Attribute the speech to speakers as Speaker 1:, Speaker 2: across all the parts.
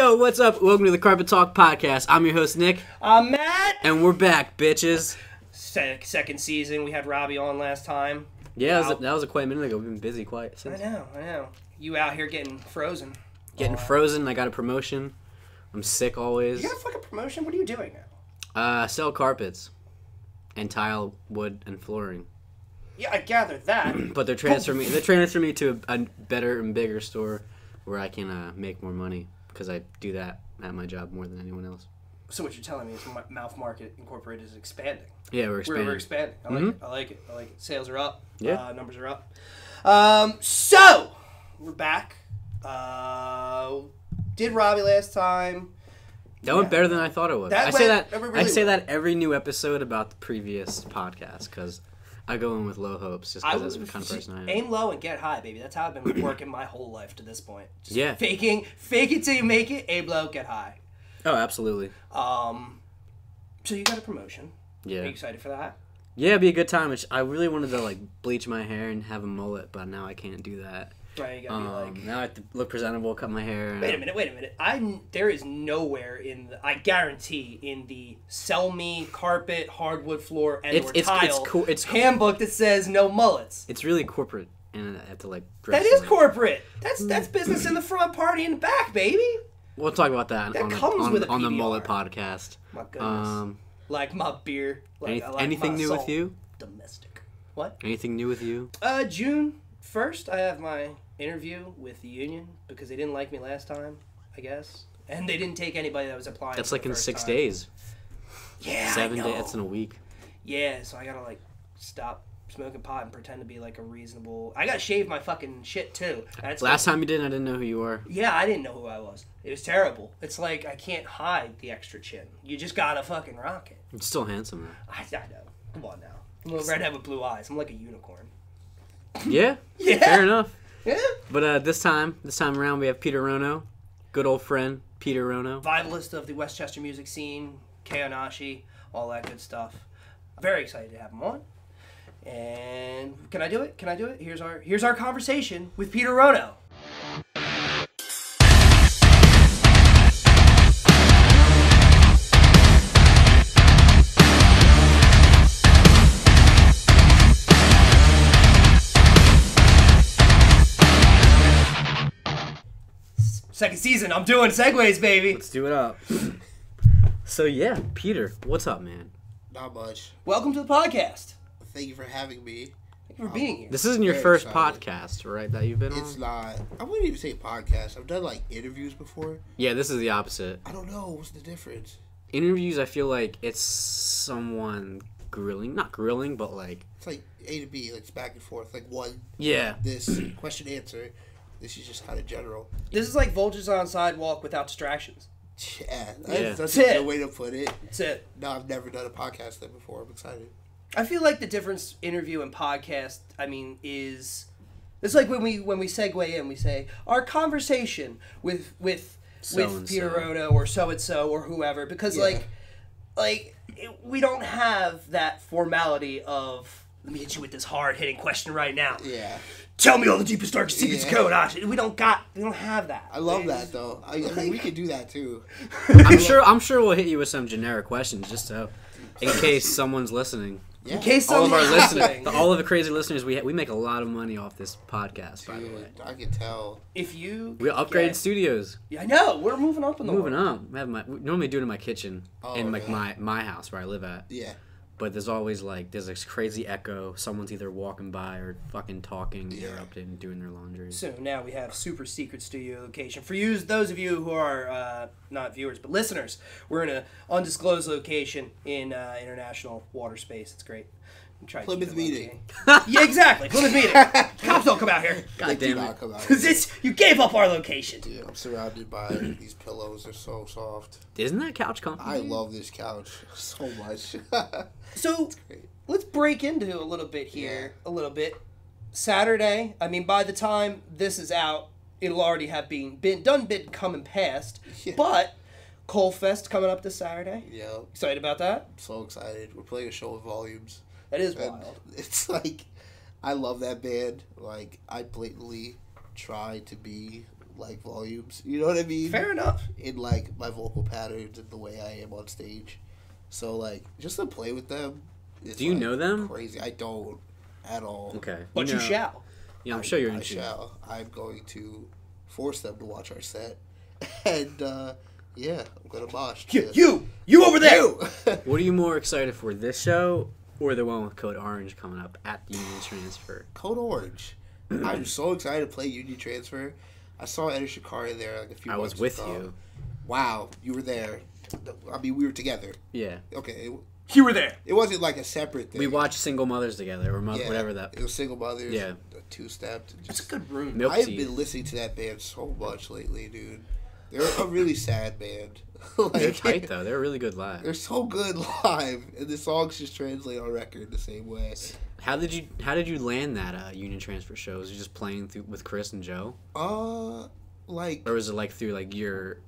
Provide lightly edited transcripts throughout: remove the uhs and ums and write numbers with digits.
Speaker 1: Yo, what's up? Welcome to the Carpet Talk Podcast. I'm your host, Nick.
Speaker 2: I'm Matt.
Speaker 1: And we're back, bitches.
Speaker 2: Second season. We had Robbie on last time.
Speaker 1: Yeah, that was quite a minute ago. We've been busy quite since.
Speaker 2: I know. You out here getting frozen.
Speaker 1: Getting frozen. I got a promotion. I'm sick always.
Speaker 2: You got a fucking promotion? What are you doing now?
Speaker 1: Sell carpets. And tile, wood, and flooring.
Speaker 2: Yeah, I gathered that.
Speaker 1: But they're transferring me to a better and bigger store where I can make more money. Because I do that at my job more than anyone else. So
Speaker 2: what you're telling me is Mouth Market Incorporated is expanding.
Speaker 1: Yeah, we're expanding.
Speaker 2: We're expanding. I like it. Sales are up.
Speaker 1: Yeah.
Speaker 2: Numbers are up. So, we're back. Did Robbie last time.
Speaker 1: That went better than I thought it would. I say that every new episode about the previous podcast because I go in with low hopes just because that's the kind of person I am.
Speaker 2: Aim low and get high, baby. That's how I've been working my whole life to this point.
Speaker 1: Just
Speaker 2: fake it till you make it. Aim low, get high.
Speaker 1: Oh, absolutely.
Speaker 2: So you got a promotion.
Speaker 1: Yeah.
Speaker 2: Are you excited for that?
Speaker 1: Yeah, it'd be a good time. I really wanted to bleach my hair and have a mullet, but now I can't do that.
Speaker 2: Right, you gotta be
Speaker 1: now I have to look presentable, cut my hair.
Speaker 2: Wait a minute. There is nowhere I guarantee in the sell me carpet, hardwood floor, and tile handbook that says no mullets.
Speaker 1: It's really corporate, and I have to dress.
Speaker 2: That is corporate. That's business in the front, party in the back, baby.
Speaker 1: We'll talk about that on the mullet podcast.
Speaker 2: My goodness. Like my beer.
Speaker 1: Anything new with you?
Speaker 2: Domestic. What?
Speaker 1: Anything new with you?
Speaker 2: June 1st, I have my interview with the union because they didn't like me last time, I guess. And they didn't take anybody that was applying.
Speaker 1: That's in 6 days.
Speaker 2: Yeah,
Speaker 1: 7 days. That's in a week.
Speaker 2: Yeah, so I gotta stop smoking pot and pretend to be a reasonable. I gotta shave my fucking shit too.
Speaker 1: Last time you did, I didn't know who you were.
Speaker 2: Yeah, I didn't know who I was. It was terrible. It's I can't hide the extra chin. You just gotta fucking rock it.
Speaker 1: You're still handsome though.
Speaker 2: I know. Come on now. I'm a redhead with blue eyes. I'm like a unicorn.
Speaker 1: Yeah.
Speaker 2: Yeah.
Speaker 1: Fair enough.
Speaker 2: Yeah.
Speaker 1: But this time around, we have Peter Rono, good old friend Peter Rono,
Speaker 2: vitalist of the Westchester music scene, KAONASHI, all that good stuff. Very excited to have him on. And can I do it? Here's our conversation with Peter Rono. Second season, I'm doing segues, baby.
Speaker 1: Let's do it up. So yeah, Peter, what's up, man?
Speaker 3: Not much.
Speaker 2: Welcome to the podcast.
Speaker 3: Thank you for having me.
Speaker 2: Thank you for being here.
Speaker 1: This isn't your first podcast, right, that you've been on?
Speaker 3: It's not. I wouldn't even say podcast. I've done interviews before.
Speaker 1: Yeah, this is the opposite.
Speaker 3: I don't know. What's the difference?
Speaker 1: Interviews, I feel like it's someone grilling. Not grilling, but
Speaker 3: It's A to B, it's back and forth. One.
Speaker 1: Yeah.
Speaker 3: This question answer. This is just kind of general.
Speaker 2: This is like Vultures on Sidewalk without distractions.
Speaker 3: Yeah. That's
Speaker 2: it.
Speaker 3: a good way to put it.
Speaker 2: That's it.
Speaker 3: No, I've never done a podcast there before. I'm excited.
Speaker 2: I feel like the difference interview and podcast, is it's like when we segue in, we say our conversation with Peter Rono or so and so or whoever, because we don't have that formality of let me hit you with this hard hitting question right now.
Speaker 3: Yeah.
Speaker 2: Tell me all the deepest, darkest secrets of KAONASHI. We don't have that.
Speaker 3: I love that though. I mean, we could do that too.
Speaker 1: I'm sure we'll hit you with some generic questions just so in case someone's listening.
Speaker 3: Yeah.
Speaker 2: In case
Speaker 1: all of our
Speaker 2: listening,
Speaker 1: all of the crazy listeners, we make a lot of money off this podcast. By the way,
Speaker 3: I can tell.
Speaker 2: If you
Speaker 1: we upgraded studios.
Speaker 2: Yeah, I know. We're moving up in the
Speaker 1: moving up. We normally do it in my kitchen in my house where I live at.
Speaker 3: Yeah.
Speaker 1: But there's always there's this crazy echo. Someone's either walking by or fucking talking, interrupting, doing their laundry.
Speaker 2: So now we have super secret studio location. For those of you who are not viewers but listeners, we're in an undisclosed location in international water space. It's great.
Speaker 3: Plymouth meeting.
Speaker 2: Yeah, exactly. Plymouth meeting. Cops don't come out here.
Speaker 1: God damn it.
Speaker 2: Because you gave up our location.
Speaker 3: Dude, I'm surrounded by these pillows. They're so soft.
Speaker 1: Isn't that couch comfy?
Speaker 3: I love this couch so much.
Speaker 2: So let's break into a little bit here. A little bit. Saturday. By the time this is out, it'll already have been come and passed. Yeah. But Coal Fest coming up this Saturday.
Speaker 3: Yeah.
Speaker 2: Excited about that?
Speaker 3: I'm so excited. We're playing a show with Volumes.
Speaker 2: That is wild.
Speaker 3: It's I love that band. I blatantly try to be like volumes. You know what I mean?
Speaker 2: Fair enough.
Speaker 3: In like my vocal patterns and the way I am on stage. So like just to play with them.
Speaker 1: Do you know them?
Speaker 3: Crazy. I don't at all.
Speaker 1: Okay.
Speaker 2: But you shall.
Speaker 1: Yeah, I'm sure you're
Speaker 3: I shall. I'm going to force them to watch our set. And yeah, I'm gonna mosh.
Speaker 2: You over there.
Speaker 1: What are you more excited for, this show or the one with Code Orange coming up at the Union Transfer?
Speaker 3: Code Orange. I'm so excited to play Union Transfer. I saw Eder Shikari there like a few months ago.
Speaker 1: I was with you.
Speaker 3: Wow, you were there. I mean, we were together.
Speaker 1: Yeah.
Speaker 3: Okay.
Speaker 2: You were there.
Speaker 3: It wasn't like a separate thing.
Speaker 1: We watched Single Mothers together, or whatever that.
Speaker 3: It was Single Mothers.
Speaker 1: Yeah.
Speaker 3: Two-step.
Speaker 2: That's a good room.
Speaker 3: I've been listening to that band so much lately, dude. They're a really sad band.
Speaker 1: Like, they're tight though. They're really good live.
Speaker 3: They're so good live, and the songs just translate on record the same way.
Speaker 1: How did you land that Union Transfer show? Was you just playing with Chris and Joe?
Speaker 3: Like,
Speaker 1: or was it like through like your?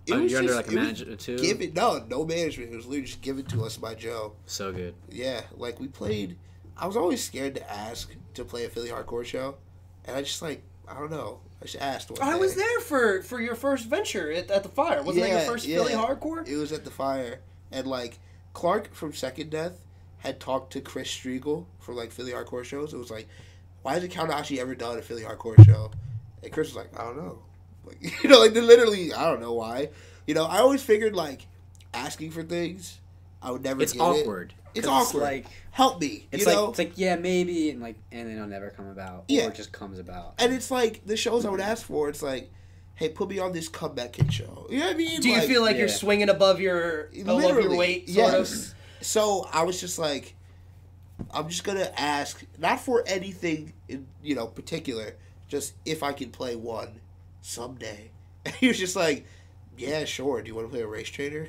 Speaker 3: You're
Speaker 1: under like a manager too?
Speaker 3: No management. It was literally just given to us by Joe.
Speaker 1: So good.
Speaker 3: Yeah, like we played. I was always scared to ask to play a Philly hardcore show, and I just I don't know. I just asked one day.
Speaker 2: I was there for your first venture at the Fire. Wasn't that your first Philly hardcore?
Speaker 3: It was at the Fire, and like Clark from Second Death had talked to Chris Striegel for like Philly hardcore shows. It was like, why hasn't KAONASHI ever done a Philly hardcore show? And Chris was like, I don't know. Like, you know, like literally, I don't know why. You know, I always figured like asking for things, I would never.
Speaker 1: It's awkward.
Speaker 3: It's awkward.
Speaker 1: Like,
Speaker 3: help me.
Speaker 1: It's like yeah, maybe, and then it'll never come about. Yeah. Or it just comes about.
Speaker 3: And it's like the shows I would ask for. It's like, hey, put me on this comeback kid show. You know what I mean?
Speaker 2: Do you feel like you're swinging above your weight? Sort of?
Speaker 3: So I was just like, I'm just gonna ask, not for anything in particular, just if I can play one someday. And he was just like, yeah, sure. Do you want to play a race trainer?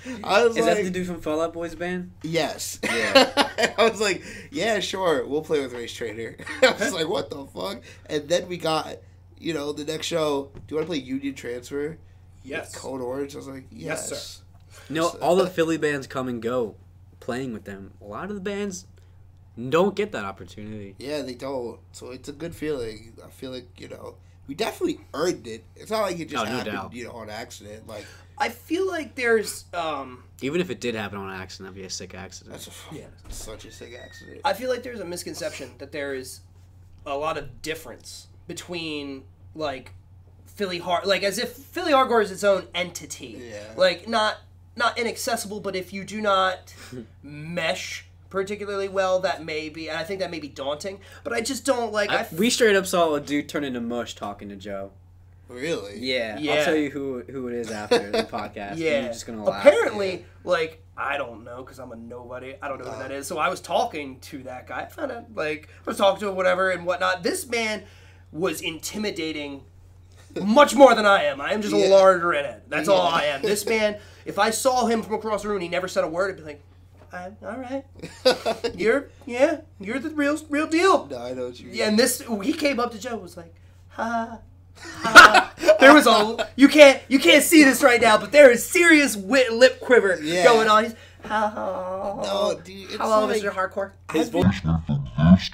Speaker 1: Is that the dude from Fall Out Boy's band?
Speaker 3: Yes. Yeah. I was like, yeah, sure. We'll play with race trainer. I was like, what the fuck? And then we got, the next show. Do you want to play Union Transfer?
Speaker 2: Yes.
Speaker 3: With Code Orange. I was like, yes.
Speaker 2: Sir.
Speaker 1: No, all the Philly bands come and go playing with them. A lot of the bands don't get that opportunity.
Speaker 3: Yeah, they don't. So it's a good feeling. I feel like, we definitely earned it. It's not like it just happened, on accident. Like,
Speaker 2: I feel like there's
Speaker 1: even if it did happen on accident, that'd be a sick accident.
Speaker 3: That's such a sick accident.
Speaker 2: I feel like there's a misconception that there is a lot of difference between like Philly as if Philly hardcore is its own entity.
Speaker 3: Yeah.
Speaker 2: Like not inaccessible, but if you do not mesh particularly well, that may be, and I think that may be daunting, but I just don't like...
Speaker 1: we straight up saw a dude turn into mush talking to Joe.
Speaker 3: Really?
Speaker 1: Yeah. I'll tell you who it is after the podcast.
Speaker 2: Yeah.
Speaker 1: You're just going to laugh.
Speaker 2: Apparently, I don't know, because I'm a nobody. I don't know who that is. So I was talking to that guy. I found out, I was talking to him, whatever, and whatnot. This man was intimidating much more than I am. I am just a lard redhead. That's all I am. This man, if I saw him from across the room and he never said a word, I'd be like, all right. You're the real deal.
Speaker 3: No, I know what you mean.
Speaker 2: Yeah, and he came up to Joe and was like, ha, ha. There was you can't see this right now, but there is serious lip quiver going on. He's,
Speaker 3: no, dude,
Speaker 2: how long is your hardcore?
Speaker 1: His voice to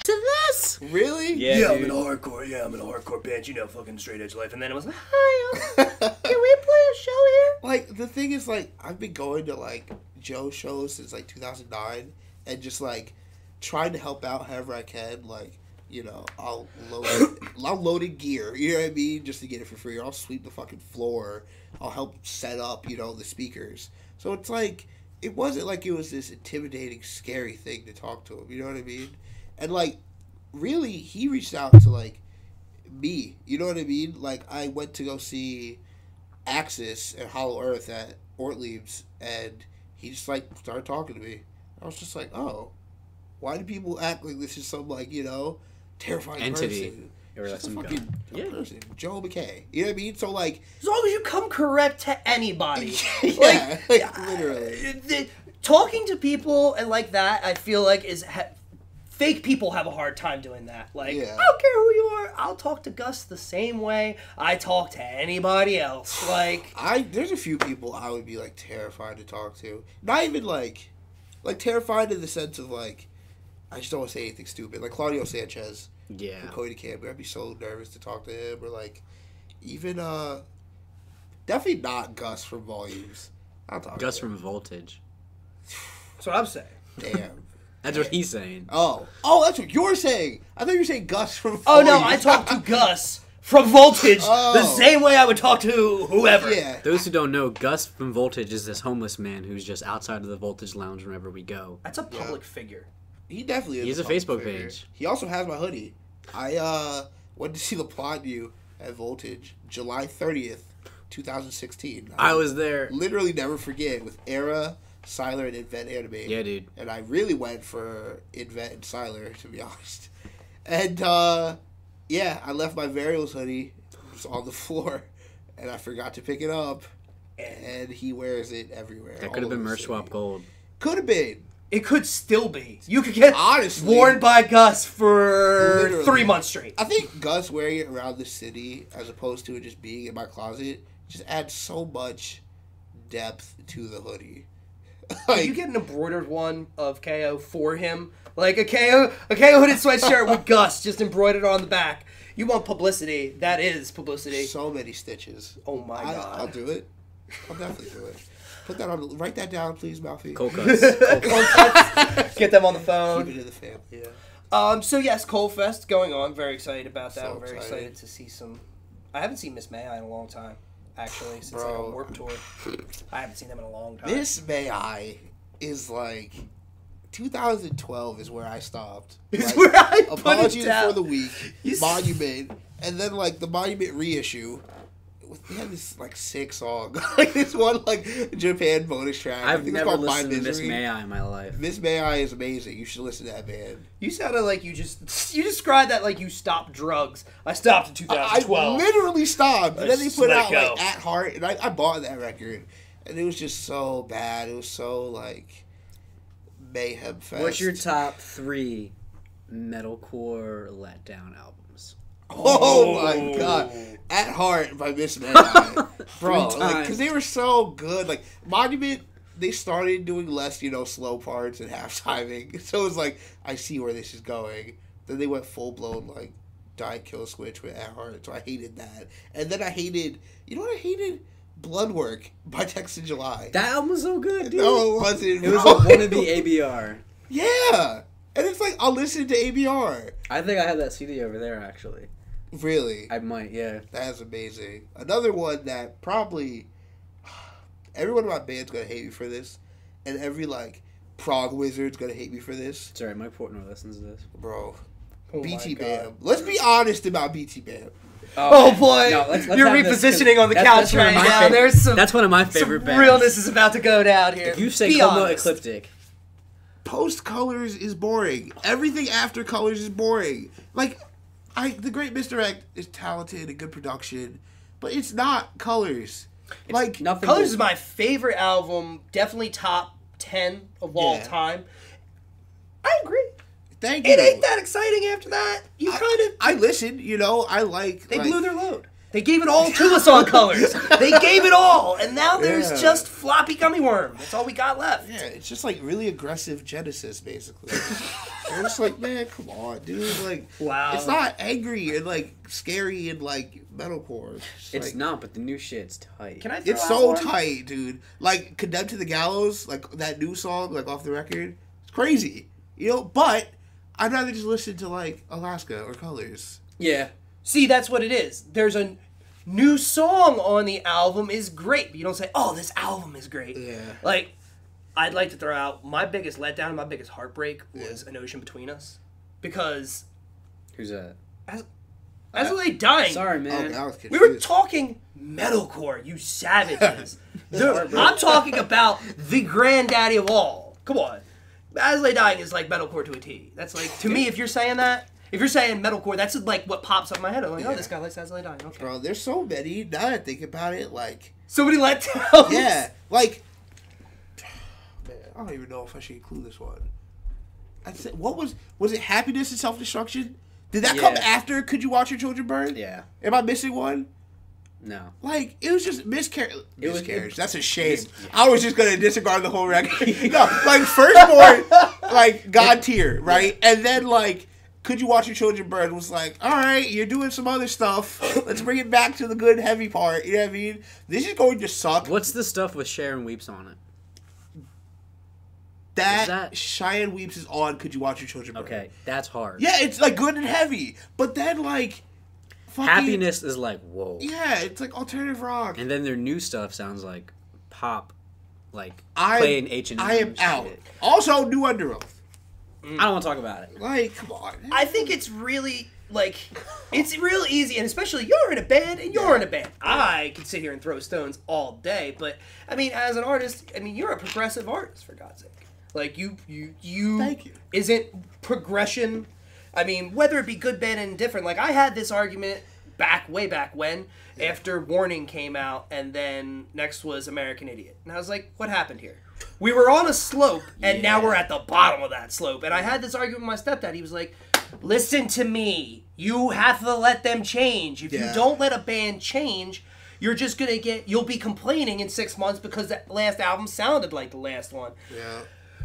Speaker 1: this.
Speaker 3: Really?
Speaker 2: Yeah, I'm in a hardcore. Yeah, I'm in a hardcore band. Fucking straight edge life. And then it was like, hi, can we play a show here?
Speaker 3: Like, the thing is, I've been going to Joe shows since 2009, and just trying to help out however I can. I'll load in gear, you know what I mean, just to get it for free. Or I'll sweep the fucking floor. I'll help set up, the speakers. So it's it wasn't like it was this intimidating, scary thing to talk to him. You know what I mean? And really, he reached out to me. You know what I mean? I went to go see Axis and Hollow Earth at Ortlieb's, and he just started talking to me. I was just like, oh, why do people act like this is some terrifying
Speaker 1: entity
Speaker 3: person?
Speaker 1: Or
Speaker 3: just a fucking person, Joe McKay. You know what I mean? So
Speaker 2: as long as you come correct to anybody,
Speaker 3: literally,
Speaker 2: talking to people and that, I feel like is. Fake people have a hard time doing that. I don't care who you are. I'll talk to Gus the same way I talk to anybody else.
Speaker 3: There's a few people I would be terrified to talk to. Not even terrified in the sense of I just don't want to say anything stupid. Claudio Sanchez.
Speaker 1: Yeah.
Speaker 3: From Cody Camber. I'd be so nervous to talk to him. Or Even definitely not Gus from Volumes.
Speaker 1: Gus from Voltage.
Speaker 2: That's what I'm saying.
Speaker 3: Damn.
Speaker 1: That's what he's saying.
Speaker 3: Oh, that's what you're saying. I thought you were saying Gus from Volumes.
Speaker 2: Oh no, I talked to Gus from Voltage the same way I would talk to whoever.
Speaker 3: Yeah.
Speaker 1: Those who don't know, Gus from Voltage is this homeless man who's just outside of the Voltage Lounge whenever we go.
Speaker 2: That's a public figure.
Speaker 3: He definitely is.
Speaker 1: He has a Facebook page.
Speaker 3: He also has my hoodie. I went to see the Plot You at Voltage July 30th, 2016.
Speaker 1: I was there.
Speaker 3: Literally never forget with Era, Siler, and Invent Anime.
Speaker 1: Yeah, dude.
Speaker 3: And I really went for Invent and Siler, to be honest. And yeah, I left my Varials hoodie just on the floor, and I forgot to pick it up. And he wears it everywhere.
Speaker 1: That could have been Merch Swap Gold.
Speaker 3: Could have been.
Speaker 2: It could still be. You could get
Speaker 3: honestly
Speaker 2: worn by Gus for
Speaker 3: literally
Speaker 2: 3 months straight.
Speaker 3: I think Gus wearing it around the city as opposed to it just being in my closet just adds so much depth to the hoodie.
Speaker 2: Like, you get an embroidered one of KO for him, like a KO hooded sweatshirt with Gus just embroidered on the back. You want publicity? That is publicity.
Speaker 3: So many stitches.
Speaker 2: Oh my god!
Speaker 3: I'll do it. I'll definitely do it. Put that on. Write that down, please, Malfi.
Speaker 1: Cold cuts.
Speaker 2: Get them on the phone.
Speaker 3: Keep it in the family.
Speaker 2: Yeah. So yes, Cold Fest going on. Very excited about that.
Speaker 3: So
Speaker 2: I'm very excited to see some. I haven't seen Miss May I in a long time. Actually, since like a Warped Tour, I haven't seen them in a long time.
Speaker 3: Miss May I is like 2012 is where I stopped.
Speaker 2: It's
Speaker 3: like,
Speaker 2: where I put
Speaker 3: Apologies
Speaker 2: it down.
Speaker 3: for the Week, Monument, and then like the Monument reissue. They had this like sick song, like this one like Japan bonus track.
Speaker 1: I've never listened to Miss May I in my life.
Speaker 3: Miss May I is amazing. You should listen to that band.
Speaker 2: You sounded like you described that like you stopped drugs. I stopped in 2012.
Speaker 3: I literally stopped, and then they put out
Speaker 2: go.
Speaker 3: like At Heart, and I bought that record, and it was just so bad. It was so like mayhem fest.
Speaker 1: What's your top 3 metalcore letdown albums?
Speaker 3: Oh my god. At Heart by Miss May I. Bro, like, cause they were so good. Like, Monument, they started doing less, slow parts and half-timing. So it was like, I see where this is going. Then they went full-blown, like, Die Kill Switch with At Heart. So I hated that. And then I hated, you know what I hated? Bloodwork by Text in July.
Speaker 1: That album was so good, dude.
Speaker 3: No, it wasn't.
Speaker 1: It was a wannabe ABR.
Speaker 3: Yeah. And it's like, I'll listen to ABR.
Speaker 1: I think I have that CD over there, actually.
Speaker 3: Really?
Speaker 1: I might, yeah.
Speaker 3: That's amazing. Another one that probably everyone in my band's gonna hate me for this, and every like prog wizard's gonna hate me for this.
Speaker 1: Sorry, Mike Portnoy listens to this.
Speaker 3: Bro,
Speaker 2: Oh
Speaker 3: BT Bam. Let's be honest about BT Bam.
Speaker 2: Oh boy,
Speaker 1: no, let's
Speaker 2: you're repositioning on the couch right now. There's some.
Speaker 1: That's one of my favorite bands.
Speaker 2: Realness is about to go down here.
Speaker 1: If you say Como Ecliptic,
Speaker 3: Post Colors is boring. Everything after Colors is boring. Like. The Great Misdirect is talented and good production, but it's not Colors. Like
Speaker 1: nothing.
Speaker 2: Colors is my favorite album, definitely top 10 of all time. I agree.
Speaker 3: Thank you.
Speaker 2: It ain't that exciting after that.
Speaker 3: I listened, I like.
Speaker 2: They blew their load. They gave it all to us on Colors. They gave it all, and now there's just floppy gummy worm. That's all we got left.
Speaker 3: Yeah, it's just like really aggressive Genesis, basically. And it's like, man, come on, dude. Like,
Speaker 2: wow.
Speaker 3: It's not angry and like scary and like metalcore.
Speaker 1: It's
Speaker 3: like,
Speaker 1: not, but the new shit's tight.
Speaker 2: Can I? Throw
Speaker 3: it's so
Speaker 2: one?
Speaker 3: tight, dude. Like, Condemned to the Gallows, like that new song, like off the record. It's crazy, But I'd rather just listen to like Alaska or Colors.
Speaker 2: Yeah. See, that's what it is. There's a new song on the album is great, but you don't say, "Oh, this album is great."
Speaker 3: Yeah.
Speaker 2: Like, I'd like to throw out my biggest letdown, my biggest heartbreak was An Ocean Between Us, because
Speaker 1: who's that?
Speaker 2: As Lay Dying.
Speaker 1: Sorry, man.
Speaker 3: I was confused.
Speaker 2: We were talking metalcore, you savages. I'm talking about the granddaddy of all. Come on. As Lay Dying is like metalcore to a T. That's like, to me, if you're saying that, if you're saying metalcore, that's like what pops up in my head. I'm like, oh, this guy likes As Lay Dying. Okay.
Speaker 3: Bro, there's so many. Now that I think about it, like...
Speaker 2: So many letdowns.
Speaker 3: Yeah, like... Man, I don't even know if I should include this one. I'd say, what was it Happiness and Self-Destruction? Did that come after Could You Watch Your Children Burn?
Speaker 1: Yeah.
Speaker 3: Am I missing one?
Speaker 1: No.
Speaker 3: Like, it was just miscarriage. That's a shame. I was just going to disregard the whole record. No, like, Firstborn, like, God tier, right? And then, like, Could You Watch Your Children Burn was like, all right, you're doing some other stuff. Let's bring it back to the good, heavy part. You know what I mean? This is going to suck.
Speaker 1: What's the stuff with Sharon Weeps on it?
Speaker 3: That Cheyenne Weeps is on Could You Watch Your Children Burn.
Speaker 1: Okay, that's hard.
Speaker 3: Yeah, it's like good and heavy. But then like... fucking,
Speaker 1: Happiness is like, whoa.
Speaker 3: Yeah, it's like alternative rock.
Speaker 1: And then their new stuff sounds like pop, like playing H&M.
Speaker 3: I am out. Also, New Under Oath.
Speaker 1: I don't want to talk about it.
Speaker 3: Like, come on.
Speaker 2: I think it's really, like, it's real easy, and especially you're in a band, and you're in a band. I can sit here and throw stones all day, but, I mean, as an artist, I mean, you're a progressive artist, for God's sake. Like, you
Speaker 3: Thank you.
Speaker 2: Isn't progression, I mean, whether it be good, bad, and indifferent, like, I had this argument way back when, after Warning came out, and then next was American Idiot. And I was like, what happened here? We were on a slope, and now we're at the bottom of that slope. And I had this argument with my stepdad. He was like, listen to me. You have to let them change. If you don't let a band change, you're just going to you'll be complaining in 6 months because that last album sounded like the last one.
Speaker 3: Yeah.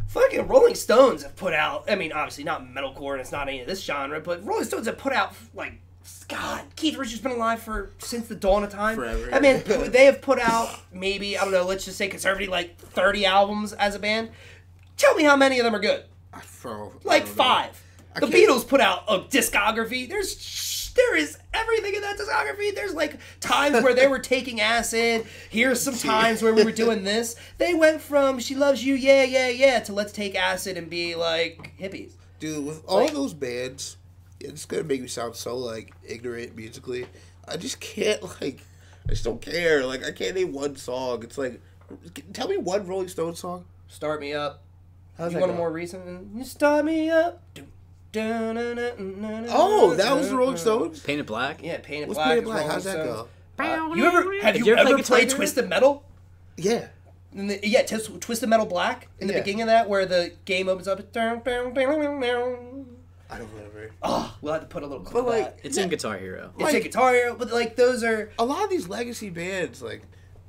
Speaker 2: Fucking Rolling Stones have put out, I mean, obviously not metalcore, and it's not any of this genre, but Rolling Stones have put out, like, God, Keith Richards been alive since the dawn of time.
Speaker 3: Forever.
Speaker 2: I mean, they have put out maybe, I don't know, let's just say conservatively, like 30 albums as a band. Tell me how many of them are good. Like 5. The Beatles put out a discography. There is everything in that discography. There's like times where they were taking acid. Here's some times where we were doing this. They went from She Loves You, yeah, yeah, yeah, to let's take acid and be like hippies.
Speaker 3: Dude, with all those bands, it's gonna make me sound so like ignorant musically. I just can't I just don't care. Like I can't name one song. It's like, tell me one Rolling Stones song.
Speaker 2: Start Me Up.
Speaker 3: How's
Speaker 2: you
Speaker 3: that
Speaker 2: want
Speaker 3: go?
Speaker 2: a more recent? You Start Me Up.
Speaker 3: Oh, that was the Rolling Stones.
Speaker 1: Painted Black.
Speaker 2: Yeah, Painted
Speaker 3: What's
Speaker 2: Black.
Speaker 3: Painted Black? How's that go?
Speaker 2: Have you ever played Twisted Metal?
Speaker 3: Yeah.
Speaker 2: Twisted Metal Black in the beginning of that, where the game opens up.
Speaker 3: I don't remember.
Speaker 2: Oh, we'll have to put a little clip
Speaker 3: But,
Speaker 2: of
Speaker 3: like,
Speaker 2: that.
Speaker 1: It's in Guitar Hero.
Speaker 2: It's a Guitar Hero, but like those are
Speaker 3: a lot of these legacy bands. Like,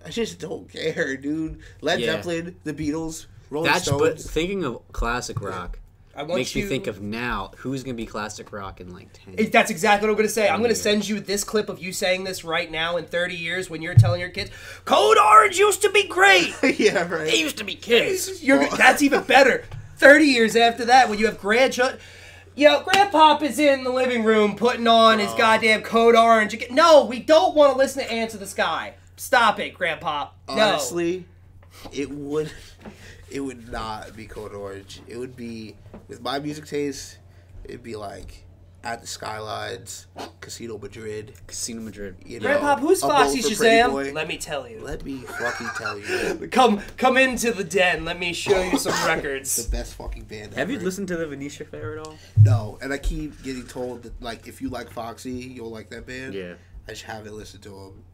Speaker 3: I just don't care, dude. Led Zeppelin, the Beatles, Rolling Stones.
Speaker 1: But thinking of classic rock makes me think of now who's gonna be classic rock in like 10 years.
Speaker 2: That's exactly what I'm gonna say. I'm gonna send you this clip of you saying this right now in 30 years when you're telling your kids, Code Orange used to be great.
Speaker 3: Yeah, right.
Speaker 1: They used to be kids.
Speaker 2: That's even better. 30 years after that, when you have grandchildren. Yo, Grandpop is in the living room putting on his goddamn Code Orange. No, we don't want to listen to Ants of the Sky. Stop it, Grandpop. No.
Speaker 3: Honestly, it would not be Code Orange. It would be, with my music taste, it'd be like At the Skylines, Casino Madrid. You know,
Speaker 2: Grandpop, who's
Speaker 3: A
Speaker 2: Foxy
Speaker 3: Bullet for Pretty
Speaker 2: Shazam?
Speaker 3: Boy.
Speaker 2: Let me tell you.
Speaker 3: Let me fucking tell you.
Speaker 2: Come into the den. Let me show you some records.
Speaker 3: The best fucking band
Speaker 1: Have
Speaker 3: ever.
Speaker 1: you listened to the Venetia Fair at all?
Speaker 3: No, and I keep getting told that, like, if you like Foxy, you'll like that band.
Speaker 1: Yeah.
Speaker 3: I just haven't listened to them.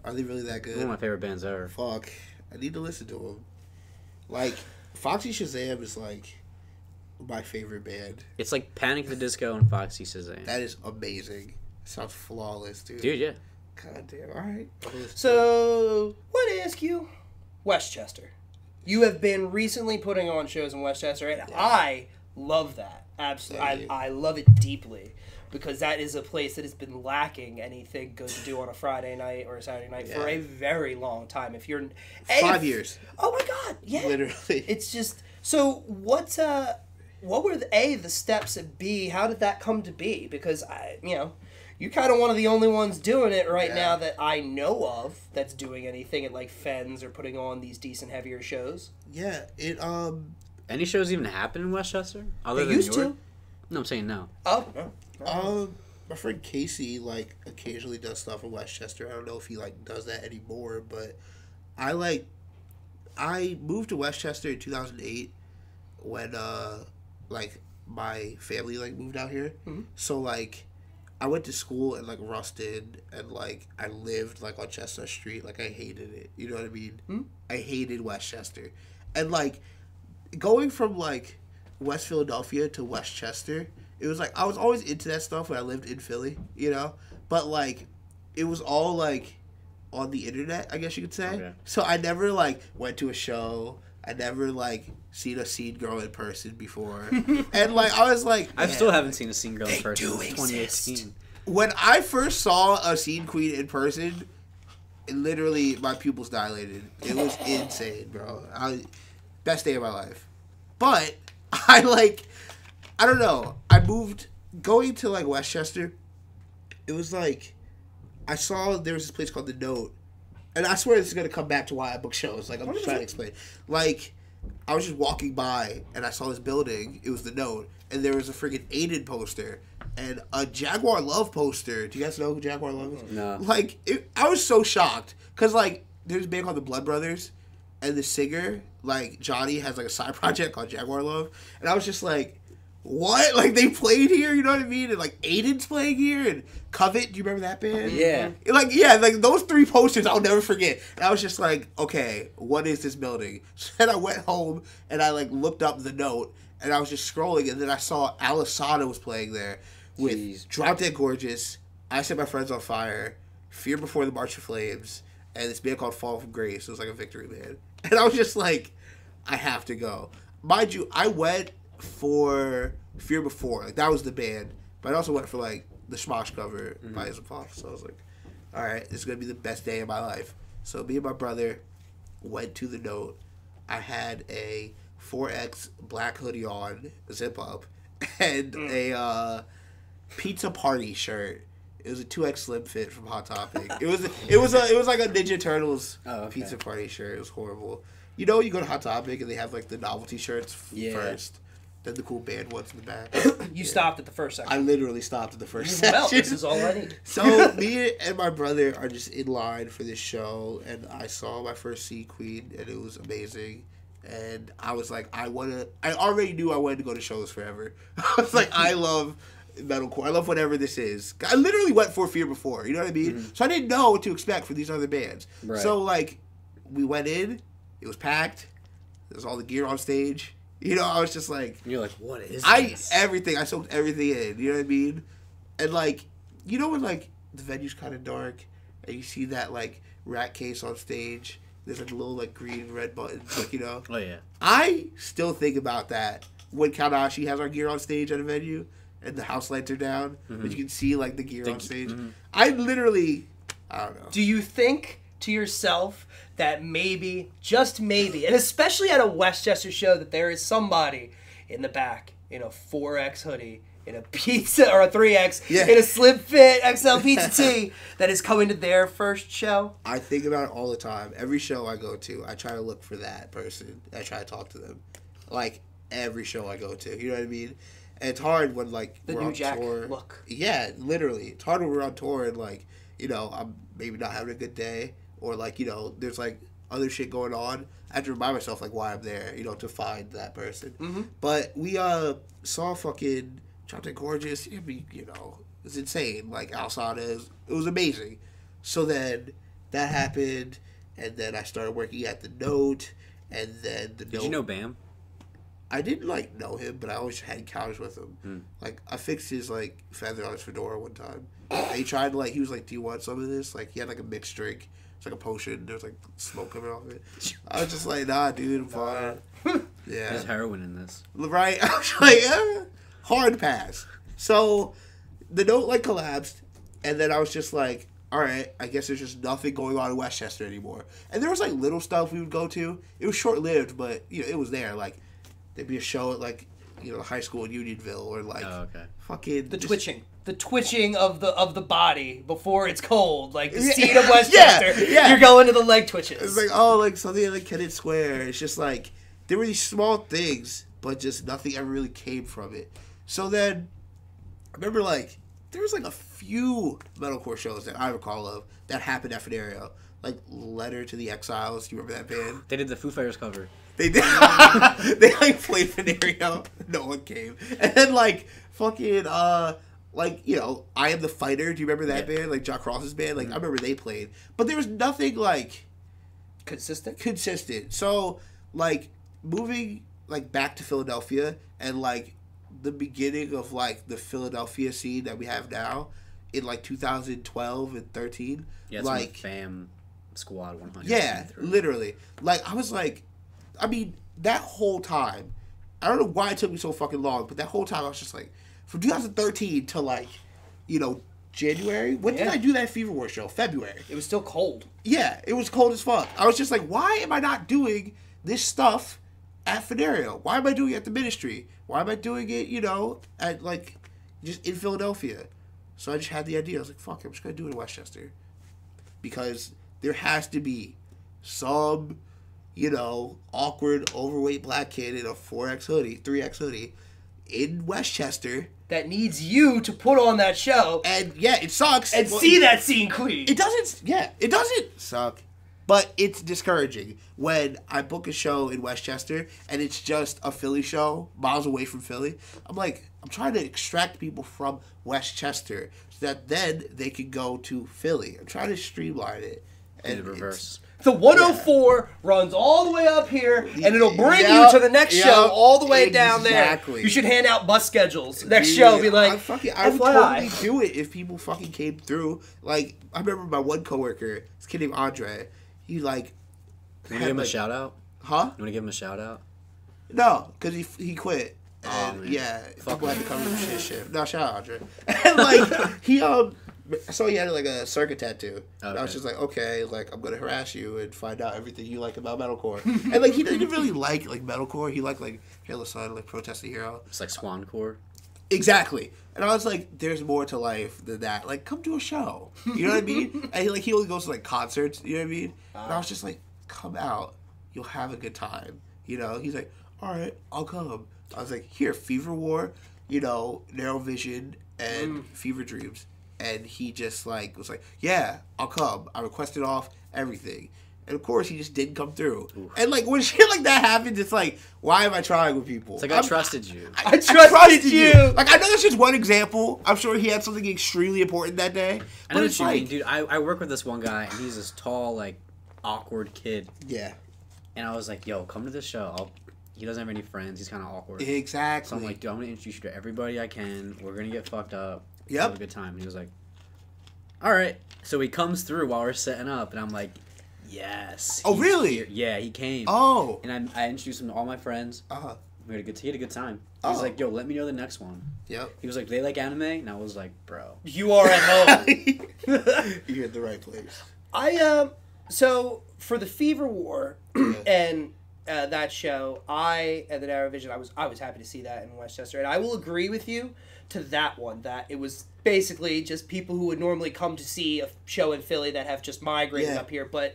Speaker 3: Are they really that good?
Speaker 1: One of my favorite bands ever.
Speaker 3: Fuck. I need to listen to them. Like, Foxy Shazam is, like, my favorite band.
Speaker 1: It's like Panic at the Disco and Foxy Shazam.
Speaker 3: That is amazing. Sounds flawless, dude.
Speaker 1: Dude, yeah.
Speaker 3: God damn. All right.
Speaker 2: So, want to ask you, Westchester. You have been recently putting on shows in Westchester, and I love that. Absolutely. I love it deeply. Because that is a place that has been lacking anything good to do on a Friday night or a Saturday night for a very long time. If you're
Speaker 3: 5 years.
Speaker 2: Oh my God! Yeah,
Speaker 3: literally.
Speaker 2: It's just so. What were the steps, and B, how did that come to be? Because you're kind of one of the only ones doing it right now that I know of that's doing anything at like Fens or putting on these decent heavier shows.
Speaker 3: Yeah.
Speaker 1: Any shows even happen in Westchester? Other than
Speaker 2: used
Speaker 1: yours?
Speaker 2: to.
Speaker 1: No, I'm saying no.
Speaker 2: Oh no.
Speaker 3: My friend Casey, like, occasionally does stuff in Westchester. I don't know if he, like, does that anymore, but I moved to Westchester in 2008 when, like, my family, like, moved out here. Mm-hmm. So, like, I went to school in, like, Ruston, and, like, I lived, like, on Chestnut Street. Like, I hated it. You know what I mean? Mm-hmm. I hated Westchester. And, like, going from, like, West Philadelphia to Westchester, it was like I was always into that stuff when I lived in Philly, you know, but like it was all like on the internet, I guess you could say. Okay. So I never like went to a show. I never like seen a scene girl in person before, and like I was like,
Speaker 1: I still haven't seen a scene girl in person since 2018.
Speaker 3: When I first saw a scene queen in person, literally my pupils dilated. It was insane, bro. Best day of my life. But I don't know. I moved going to like Westchester. It was like I saw there was this place called The Note. And I swear this is going to come back to why I book shows. Like, I'm just trying to explain. Like, I was just walking by, and I saw this building. It was The Note. And there was a freaking Aiden poster. And a Jaguar Love poster. Do you guys know who Jaguar Love is?
Speaker 1: No.
Speaker 3: Like, I was so shocked. Because, like, there's a band called the Blood Brothers. And the singer, like, Johnny, has, like, a side project called Jaguar Love. And I was just like, what? Like, they played here? You know what I mean? And, like, Aiden's playing here. And Covet, do you remember that band?
Speaker 1: Yeah.
Speaker 3: Like those 3 posters I'll never forget. And I was just like, okay, what is this building? So then I went home and I like looked up The Note and I was just scrolling and then I saw Alisana was playing there with Drop Dead Gorgeous, I Set My Friends on Fire, Fear Before the March of Flames, and this band called Fall from Grace. It was like a victory band. And I was just like, I have to go. Mind you, I went for Fear Before. Like that was the band. But I also went for like the Smosh cover by Isopop. So I was like, all right, this is going to be the best day of my life. So me and my brother went to The Note. I had a 4X black hoodie on, zip up, and a pizza party shirt. It was a 2X slim fit from Hot Topic. It was like a Ninja Turtles pizza party shirt. It was horrible. You know, you go to Hot Topic and they have like the novelty shirts first. Then the cool band ones in the back.
Speaker 2: You stopped at the first section.
Speaker 3: I literally stopped at the first section.
Speaker 2: Well, this is all I need.
Speaker 3: So me and my brother are just in line for this show, and I saw my first Sea Queen, and it was amazing. And I was like, I already knew I wanted to go to shows forever. I was like, I love metalcore. I love whatever this is. I literally went for Fear Before. You know what I mean? Mm-hmm. So I didn't know what to expect for these other bands. Right. So like, we went in. It was packed. There was all the gear on stage. You know, I was just like...
Speaker 1: You're like, what is this?
Speaker 3: Everything. I soaked everything in. You know what I mean? And, like, you know when, like, the venue's kind of dark and you see that, like, rat case on stage? There's, like, little, like, green and red buttons, like, you know?
Speaker 1: Oh, yeah.
Speaker 3: I still think about that when KAONASHI has our gear on stage at a venue and the house lights are down, but you can see, like, the gear on stage. I literally... I don't know.
Speaker 2: Do you think to yourself... that maybe, just maybe, and especially at a Westchester show, that there is somebody in the back in a 4X hoodie, in a pizza, or a 3X, in a slim fit XL pizza tee, that is coming to their first show?
Speaker 3: I think about it all the time. Every show I go to, I try to look for that person. I try to talk to them. Like, every show I go to. You know what I mean? And it's hard when, like,
Speaker 2: we're on tour. Look.
Speaker 3: Yeah, literally. It's hard when we're on tour and, like, you know, I'm maybe not having a good day. Or, like, you know, there's, like, other shit going on. I have to remind myself, like, why I'm there, you know, to find that person. Mm-hmm. But we saw fucking Drop Dead Gorgeous. I mean, you know, it's insane. Like, Alisana, it was amazing. So then that happened, and then I started working at The Note, and then The Note...
Speaker 1: Did you know Bam?
Speaker 3: I didn't, like, know him, but I always had encounters with him. Like, I fixed his, like, feather on his fedora one time. And he tried to, like, he was like, do you want some of this? Like, he had, like, a mixed drink. It's like a potion. There's like smoke coming off it. I was just like, nah, dude, I'm fine. Yeah.
Speaker 1: There's heroin in this.
Speaker 3: Right? I was like, hard pass. So The Note like collapsed, and then I was just like, all right, I guess there's just nothing going on in Westchester anymore. And there was like little stuff we would go to. It was short lived, but you know, it was there. Like there'd be a show at like, you know, high school in Unionville or like fucking
Speaker 2: the twitching of the body before it's cold, like the scene of Westchester. You're going to the leg twitches.
Speaker 3: It's like, oh, like something like Kennett Square. It's just like there were these small things, but just nothing ever really came from it. So then I remember like there was like a few metalcore shows that I recall of that happened at Fenario. Like Letter to the Exiles. Do you remember that band?
Speaker 1: They did the Foo Fighters cover.
Speaker 3: They did. They like played Fenario. No one came. And then like fucking like, you know, I Am the Fighter. Do you remember that band? Like Jock Ross's band. Like I remember they played, but there was nothing like consistent. So like moving like back to Philadelphia and like the beginning of like the Philadelphia scene that we have now in like 2012 and 13.
Speaker 1: Yeah, it's like Fam Squad 100.
Speaker 3: Yeah, literally. Like I was like, I mean, that whole time, I don't know why it took me so fucking long, but that whole time I was just like, from 2013 to like, January? When did I do that Fever War show? February.
Speaker 2: It was still cold.
Speaker 3: Yeah, it was cold as fuck. I was just like, why am I not doing this stuff at Fenario? Why am I doing it at the Ministry? Why am I doing it, at like, just in Philadelphia? So I just had the idea. I was like, fuck it, I'm just going to do it in Westchester. Because there has to be some, awkward, overweight black kid in a 4X hoodie, 3X hoodie in Westchester
Speaker 2: that needs you to put on that show.
Speaker 3: And yeah, it sucks.
Speaker 2: And see that scene clean.
Speaker 3: It doesn't suck. But it's discouraging when I book a show in Westchester and it's just a Philly show, miles away from Philly. I'm trying to extract people from Westchester so that then they can go to Philly. I'm trying to streamline it.
Speaker 1: And the reverse.
Speaker 2: The 104 runs all the way up here, and it'll bring you to the next show all the way down there. You should hand out bus schedules. Next show, be like,
Speaker 3: I would totally do it if people fucking came through. Like, I remember my one coworker, this kid named Andre. He like.
Speaker 1: You want to give him a shout out?
Speaker 3: Huh? You
Speaker 1: want to give him a shout out?
Speaker 3: No, because he quit. And people had to come to his shift. No, shout out Andre. And like he I saw he had like a circuit tattoo. Okay. I was just like, okay, like I'm gonna harass you and find out everything you like about metalcore. And like he didn't really like metalcore. He liked like Hail Sun, like Protest the Hero.
Speaker 1: It's like Swancore.
Speaker 3: Exactly. And I was like, there's more to life than that. Like, come to a show. You know what I mean? And he only goes to like concerts. You know what I mean? And I was just like, come out. You'll have a good time. He's like, all right, I'll come. I was like, here, Fever War, Narrow Vision, and Fever Dreams. And he just like was like, yeah, I'll come. I requested off everything. And of course, he just didn't come through. Oof. And like when shit like that happens, it's like, why am I trying with people?
Speaker 1: It's like I trusted you.
Speaker 3: I trusted you. Like I know that's just one example. I'm sure he had something extremely important that day.
Speaker 1: I know what you mean, dude. I work with this one guy, and he's this tall, like awkward kid.
Speaker 3: Yeah.
Speaker 1: And I was like, yo, come to this show. He doesn't have any friends. He's kind of awkward.
Speaker 3: Exactly.
Speaker 1: So I'm like, dude, I'm gonna introduce you to everybody I can. We're gonna get fucked up.
Speaker 3: Yep.
Speaker 1: Have a good time. And he was like, all right. So he comes through while we're setting up, and I'm like, yes.
Speaker 3: Oh, really?
Speaker 1: Here. Yeah, he came.
Speaker 3: Oh.
Speaker 1: And I introduced him to all my friends.
Speaker 3: Uh-huh.
Speaker 1: He had a good time. He was like, yo, let me know the next one.
Speaker 3: Yep.
Speaker 1: He was like, do they like anime? And I was like, bro.
Speaker 2: You are at home.
Speaker 3: You're at the right place.
Speaker 2: So for the Fever War and that show, and the Narrow Vision, I was happy to see that in Westchester. And I will agree with you to that one, that it was basically just people who would normally come to see a show in Philly that have just migrated up here. But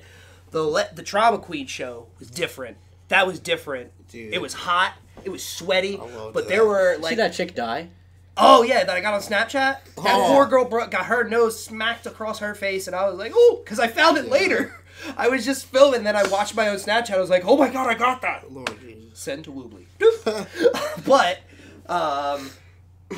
Speaker 2: the Trauma Queen show was different. That was different. Dude. It was hot. It was sweaty. But there were like...
Speaker 1: See that chick die?
Speaker 2: Oh, yeah, that I got on Snapchat. That poor girl got her nose smacked across her face, and I was like, ooh, because I found it later. I was just filming, then I watched my own Snapchat. I was like, oh my god, I got that.
Speaker 3: Lord Jesus.
Speaker 2: Send to Woobly. But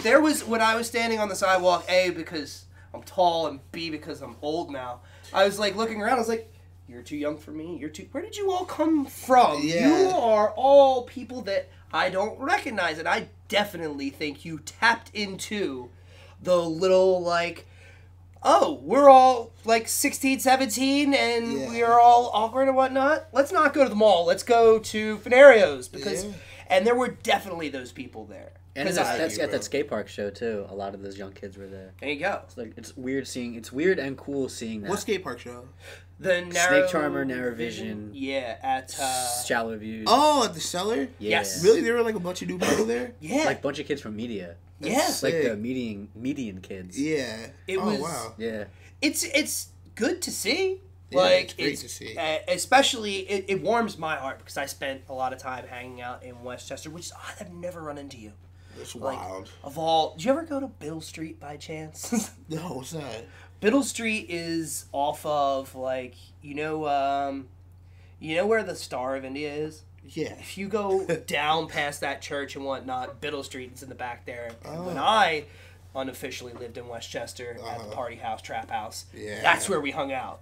Speaker 2: there was, when I was standing on the sidewalk, A, because I'm tall, and B, because I'm old now, I was like looking around, I was like, you're too young for me. Where did you all come from?
Speaker 3: Yeah.
Speaker 2: You are all people that I don't recognize, and I definitely think you tapped into the little, like, oh, we're all, like, 16, 17, and we are all awkward and whatnot. Let's not go to the mall. Let's go to Fenarios, because, and there were definitely those people there.
Speaker 1: And at that skate park show, too, a lot of those young kids were there.
Speaker 2: There you go.
Speaker 1: It's weird and cool seeing that.
Speaker 3: What skate park show?
Speaker 2: The Narrow...
Speaker 1: Snake Charmer, Narrow Vision.
Speaker 2: Yeah, at...
Speaker 1: Shallow Views.
Speaker 3: Oh, at the Cellar?
Speaker 1: Yeah.
Speaker 2: Yes.
Speaker 3: Really? There were like a bunch of new people there?
Speaker 2: Yeah.
Speaker 1: Like a bunch of kids from media.
Speaker 2: Yes.
Speaker 1: Like the median kids.
Speaker 3: Yeah. Wow.
Speaker 1: Yeah.
Speaker 2: It's good to see.
Speaker 3: Yeah,
Speaker 2: like,
Speaker 3: it's great to see.
Speaker 2: Especially, it warms my heart because I spent a lot of time hanging out in Westchester, which is odd. I've never run into you.
Speaker 3: It's wild.
Speaker 2: Did you ever go to Biddle Street by chance?
Speaker 3: No, what's that?
Speaker 2: Biddle Street is off of, like, you know where the Star of India is?
Speaker 3: Yeah.
Speaker 2: If you go down past that church and whatnot, Biddle Street is in the back there. And when I unofficially lived in Westchester at the Party House, Trap House, that's where we hung out.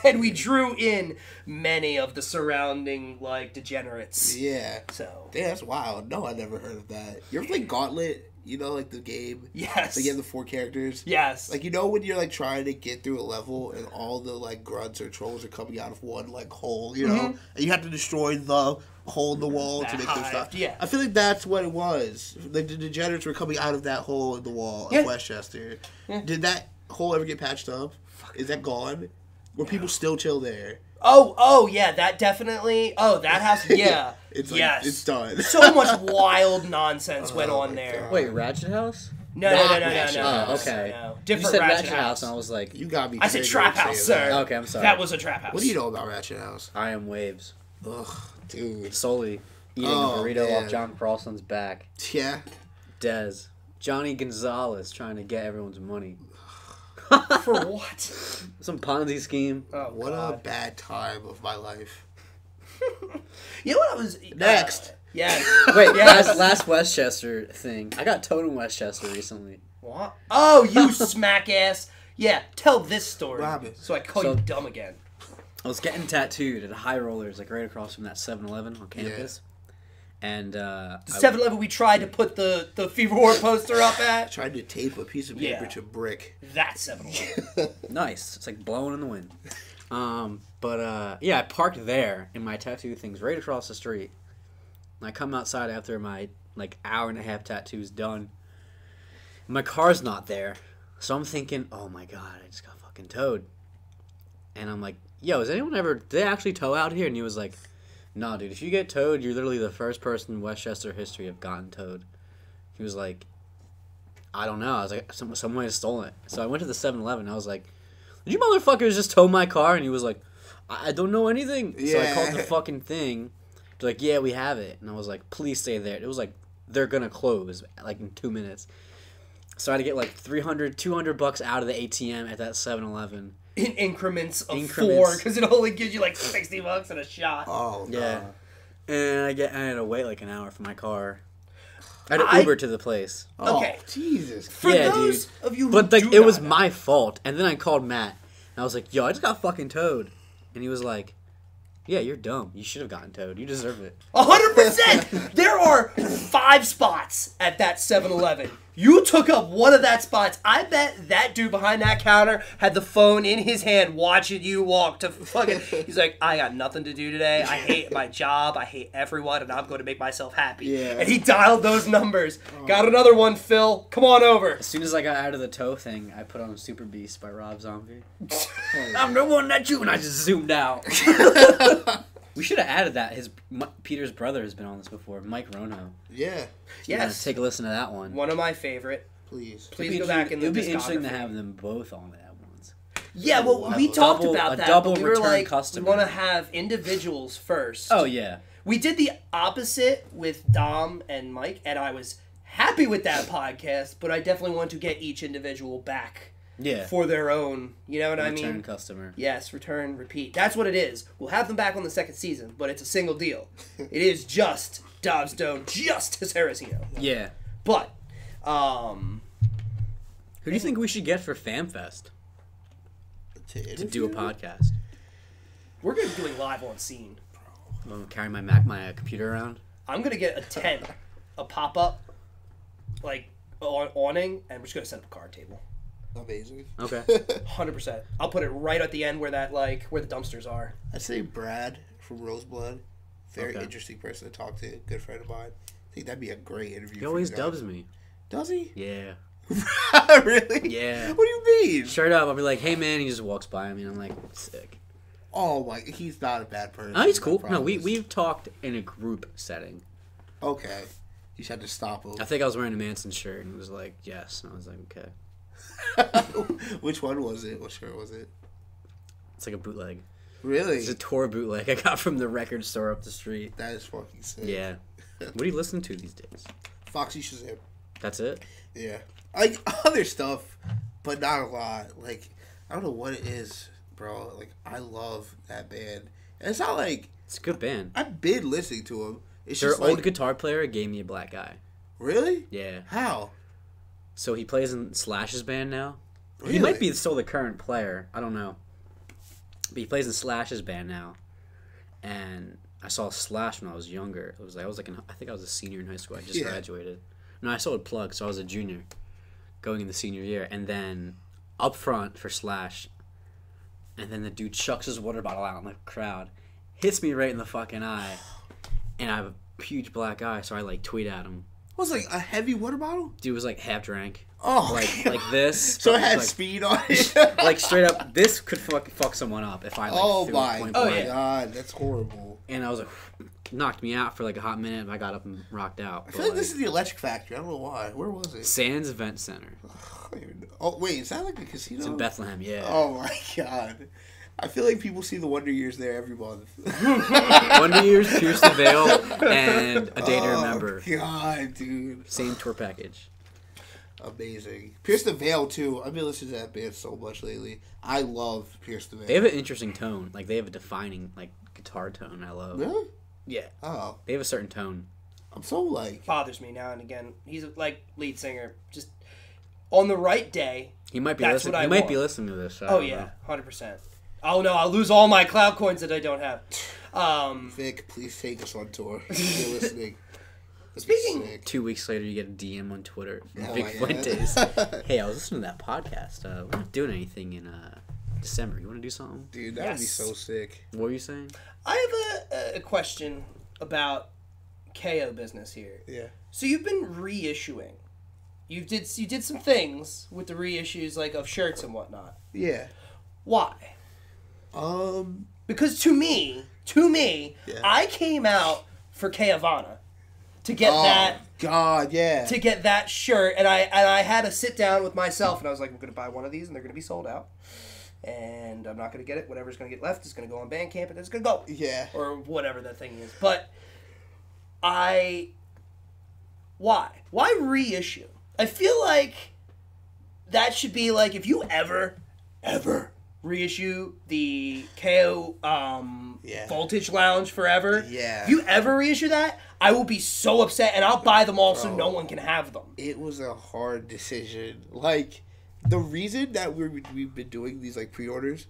Speaker 2: And we drew in many of the surrounding, like, degenerates.
Speaker 3: Yeah.
Speaker 2: So.
Speaker 3: Damn, that's wild. No, I never heard of that. You ever play Gauntlet? You know, like the game?
Speaker 2: Yes.
Speaker 3: Like you have the 4 characters?
Speaker 2: Yes.
Speaker 3: Like, you know when you're, like, trying to get through a level and all the, like, grunts or trolls are coming out of one, like, hole, you know? And you have to destroy the hole in the wall to make them stop.
Speaker 2: Yeah.
Speaker 3: I feel like that's what it was. Like, the degenerates were coming out of that hole in the wall of Westchester. Yeah. Did that hole ever get patched up? Is that gone? Were people still chill there?
Speaker 2: Oh, yeah, that definitely. Oh, that house, yeah.
Speaker 3: It's like, it's done.
Speaker 2: So much wild nonsense went on there.
Speaker 1: God. Wait, Ratchet House?
Speaker 2: No.
Speaker 1: Oh, okay.
Speaker 2: No.
Speaker 1: Different you said Ratchet House, and I was like...
Speaker 3: You got me.
Speaker 2: I said Trap House, sir.
Speaker 1: Okay, I'm sorry.
Speaker 2: That was a Trap House.
Speaker 3: What do you know about Ratchet House?
Speaker 1: I am Waves.
Speaker 3: Ugh, dude.
Speaker 1: Solely eating a burrito off John Carlson's back.
Speaker 3: Yeah.
Speaker 1: Dez. Johnny Gonzalez trying to get everyone's money.
Speaker 2: For what?
Speaker 1: Some Ponzi scheme.
Speaker 2: Oh,
Speaker 3: what a bad time of my life.
Speaker 2: You know what I was...
Speaker 3: Next.
Speaker 2: Yeah.
Speaker 1: Wait, last Westchester thing. I got towed in Westchester recently.
Speaker 2: What? Oh, you smack ass. Yeah, tell this story.
Speaker 3: Robin.
Speaker 2: So I call you dumb again.
Speaker 1: I was getting tattooed at High Rollers, like right across from that 7-Eleven on campus. Yeah. And
Speaker 2: the 7-Eleven we tried to put the Fever War poster up at.
Speaker 3: Tried to tape a piece of paper to brick.
Speaker 2: That 7-Eleven.
Speaker 1: Nice. It's like blowing in the wind. I parked there, and my tattoo thing's right across the street. And I come outside after my like hour and a half tattoo's done. My car's not there, so I'm thinking, oh my god, I just got fucking towed. And I'm like, yo, did they actually tow out here? And he was like, nah, dude, if you get towed, you're literally the first person in Westchester history have gotten towed. He was like, I don't know. I was like, someone might have stolen it. So I went to the 7-Eleven. I was like, did you motherfuckers just tow my car? And he was like, I don't know anything. Yeah. So I called the fucking thing. They're like, yeah, we have it. And I was like, please stay there. It was like, they're going to close like in 2 minutes. So I had to get like $200 out of the ATM at that 7-Eleven.
Speaker 2: In increments of 4, because it only gives you like $60 and a shot.
Speaker 3: Oh,
Speaker 1: yeah. God. And I had to wait like an hour for my car. I had to Uber to the place.
Speaker 2: Okay,
Speaker 3: Jesus.
Speaker 2: For those of you who
Speaker 1: but like it was my fault. And then I called Matt, and I was like, "Yo, I just got fucking towed," and he was like, "Yeah, you're dumb. You should have gotten towed. You deserve it."
Speaker 2: 100%. There are 5 spots at that 7-Eleven. You took up one of that spots. I bet that dude behind that counter had the phone in his hand watching you walk to fucking... He's like, I got nothing to do today. I hate my job. I hate everyone, and I'm going to make myself happy.
Speaker 3: Yeah.
Speaker 2: And he dialed those numbers. Got another one, Phil. Come on over.
Speaker 1: As soon as I got out of the tow thing, I put on Super Beast by Rob Zombie. I'm the one that you... And I just zoomed out. We should have added that. Peter's brother has been on this before, Mike Rono.
Speaker 3: Yeah.
Speaker 2: Yes.
Speaker 1: Take a listen to that one.
Speaker 2: One of my favorite.
Speaker 3: Please
Speaker 2: go back in the discography.
Speaker 1: It would be interesting to have them both on it at once.
Speaker 2: Yeah, well, we talked about that.
Speaker 1: Double
Speaker 2: but we were like,
Speaker 1: customer.
Speaker 2: We want to have individuals first.
Speaker 1: Oh, yeah.
Speaker 2: We did the opposite with Dom and Mike, and I was happy with that podcast, but I definitely want to get each individual back.
Speaker 1: Yeah.
Speaker 2: For their own, you know what I mean?
Speaker 1: Return customer.
Speaker 2: Yes, return, repeat. That's what it is. We'll have them back on the second season, but it's a single deal. It is just Dobbs Stone, just as Harrisino.
Speaker 1: Yeah.
Speaker 2: But,
Speaker 1: who do you think we should get for FamFest? To do a podcast.
Speaker 2: We're going to be doing live on scene.
Speaker 1: I'm going to carry my computer around.
Speaker 2: I'm going to get a tent, a pop-up, like, awning, and we're just going to set up a card table.
Speaker 3: Amazing.
Speaker 1: Okay.
Speaker 2: 100%. I'll put it right at the end where that where the dumpsters are.
Speaker 3: I'd say Brad from Roseblood. Very interesting person to talk to. Good friend of mine. I think that'd be a great interview.
Speaker 1: He always dubs me.
Speaker 3: Does he?
Speaker 1: Yeah.
Speaker 3: Really?
Speaker 1: Yeah.
Speaker 3: What do you mean?
Speaker 1: Straight up, I'll be like, "Hey man," he just walks by me, and I'm like, "Sick."
Speaker 3: Oh my, he's not a bad person.
Speaker 1: Oh, he's cool. No, we've talked in a group setting.
Speaker 3: Okay. You just had to stop him.
Speaker 1: I think I was wearing a Manson shirt, and he was like, "Yes," and I was like, "Okay."
Speaker 3: Which one was it? What shirt was it?
Speaker 1: It's like a bootleg.
Speaker 3: Really?
Speaker 1: It's a tour bootleg I got from the record store up the street.
Speaker 3: That is fucking sick.
Speaker 1: Yeah. What do you listen to these days?
Speaker 3: Foxy Shazam.
Speaker 1: That's it?
Speaker 3: Yeah. Like, other stuff, but not a lot. Like, I don't know what it is, bro. Like, I love that band. And it's not like...
Speaker 1: It's a good band.
Speaker 3: I've been listening to them. It's
Speaker 1: Their
Speaker 3: just
Speaker 1: old
Speaker 3: like,
Speaker 1: guitar player gave me a black eye.
Speaker 3: Really?
Speaker 1: Yeah.
Speaker 3: How?
Speaker 1: So he plays in Slash's band now.
Speaker 3: Really?
Speaker 1: He might be still the current player. I don't know. But he plays in Slash's band now. And I saw Slash when I was younger. I think I was a senior in high school. I just graduated. No, I still had plug, so I was a junior going in the senior year. And then up front for Slash, and then the dude chucks his water bottle out in the crowd, hits me right in the fucking eye, and I have a huge black eye, so I like tweet at him.
Speaker 3: What was it, like a heavy water bottle?
Speaker 1: Dude was like half drank.
Speaker 3: Oh,
Speaker 1: like this.
Speaker 3: So it had
Speaker 1: like,
Speaker 3: speed on it.
Speaker 1: Like straight up, this could fuck someone up if I like threw a point blank.
Speaker 3: God, that's horrible.
Speaker 1: And I was like, knocked me out for like a hot minute. And I got up and rocked out.
Speaker 3: I feel like this is the Electric Factory. I don't know why. Where was it?
Speaker 1: Sands Event Center.
Speaker 3: Oh wait, is that like a casino?
Speaker 1: It's in Bethlehem. Yeah.
Speaker 3: Oh my god. I feel like people see the Wonder Years there every month.
Speaker 1: Wonder Years, Pierce the Veil, and A Day to Remember.
Speaker 3: God, dude.
Speaker 1: Same tour package.
Speaker 3: Amazing. Pierce the Veil, too. I've been listening to that band so much lately. I love Pierce the Veil.
Speaker 1: They have an interesting tone. Like, they have a defining, like, guitar tone I love.
Speaker 3: Really?
Speaker 1: Yeah.
Speaker 3: Oh.
Speaker 1: They have a certain tone.
Speaker 3: I'm so, like...
Speaker 2: Bothers me now and again. He's, like, lead singer. Just, on the right day,
Speaker 1: He might be
Speaker 2: that's
Speaker 1: listening.
Speaker 2: what I
Speaker 1: He might
Speaker 2: want.
Speaker 1: be listening to this. So
Speaker 2: Oh, yeah. 100%. Oh, no. I'll lose all my cloud coins that I don't have.
Speaker 3: Vic, please take us on tour. If you're listening.
Speaker 2: Speaking...
Speaker 1: 2 weeks later, you get a DM on Twitter.
Speaker 3: Oh
Speaker 1: Vic
Speaker 3: my
Speaker 1: Fuentes. Hey, I was listening to that podcast. We're not doing anything in December. You want to do something?
Speaker 3: Dude, that would be so sick.
Speaker 1: What were you saying?
Speaker 2: I have a question about KO business here.
Speaker 3: Yeah.
Speaker 2: So you've been reissuing. You did some things with the reissues, like, of shirts and whatnot.
Speaker 3: Yeah.
Speaker 2: Why? Because to me,
Speaker 3: yeah.
Speaker 2: I came out for KAONASHI to get that.
Speaker 3: God, yeah.
Speaker 2: To get that shirt, and I had to sit down with myself, and I was like, I'm going to buy one of these, and they're going to be sold out. And I'm not going to get it. Whatever's going to get left is going to go on Bandcamp, and it's going to go.
Speaker 3: Yeah.
Speaker 2: Or whatever that thing is. But why? Why reissue? I feel like that should be like, if you ever reissue the KO Voltage Lounge Forever.
Speaker 3: Yeah.
Speaker 2: If you ever reissue that, I will be so upset, and I'll buy them all so no one can have them.
Speaker 3: It was a hard decision. Like, the reason that we've been doing these, like, pre-orders,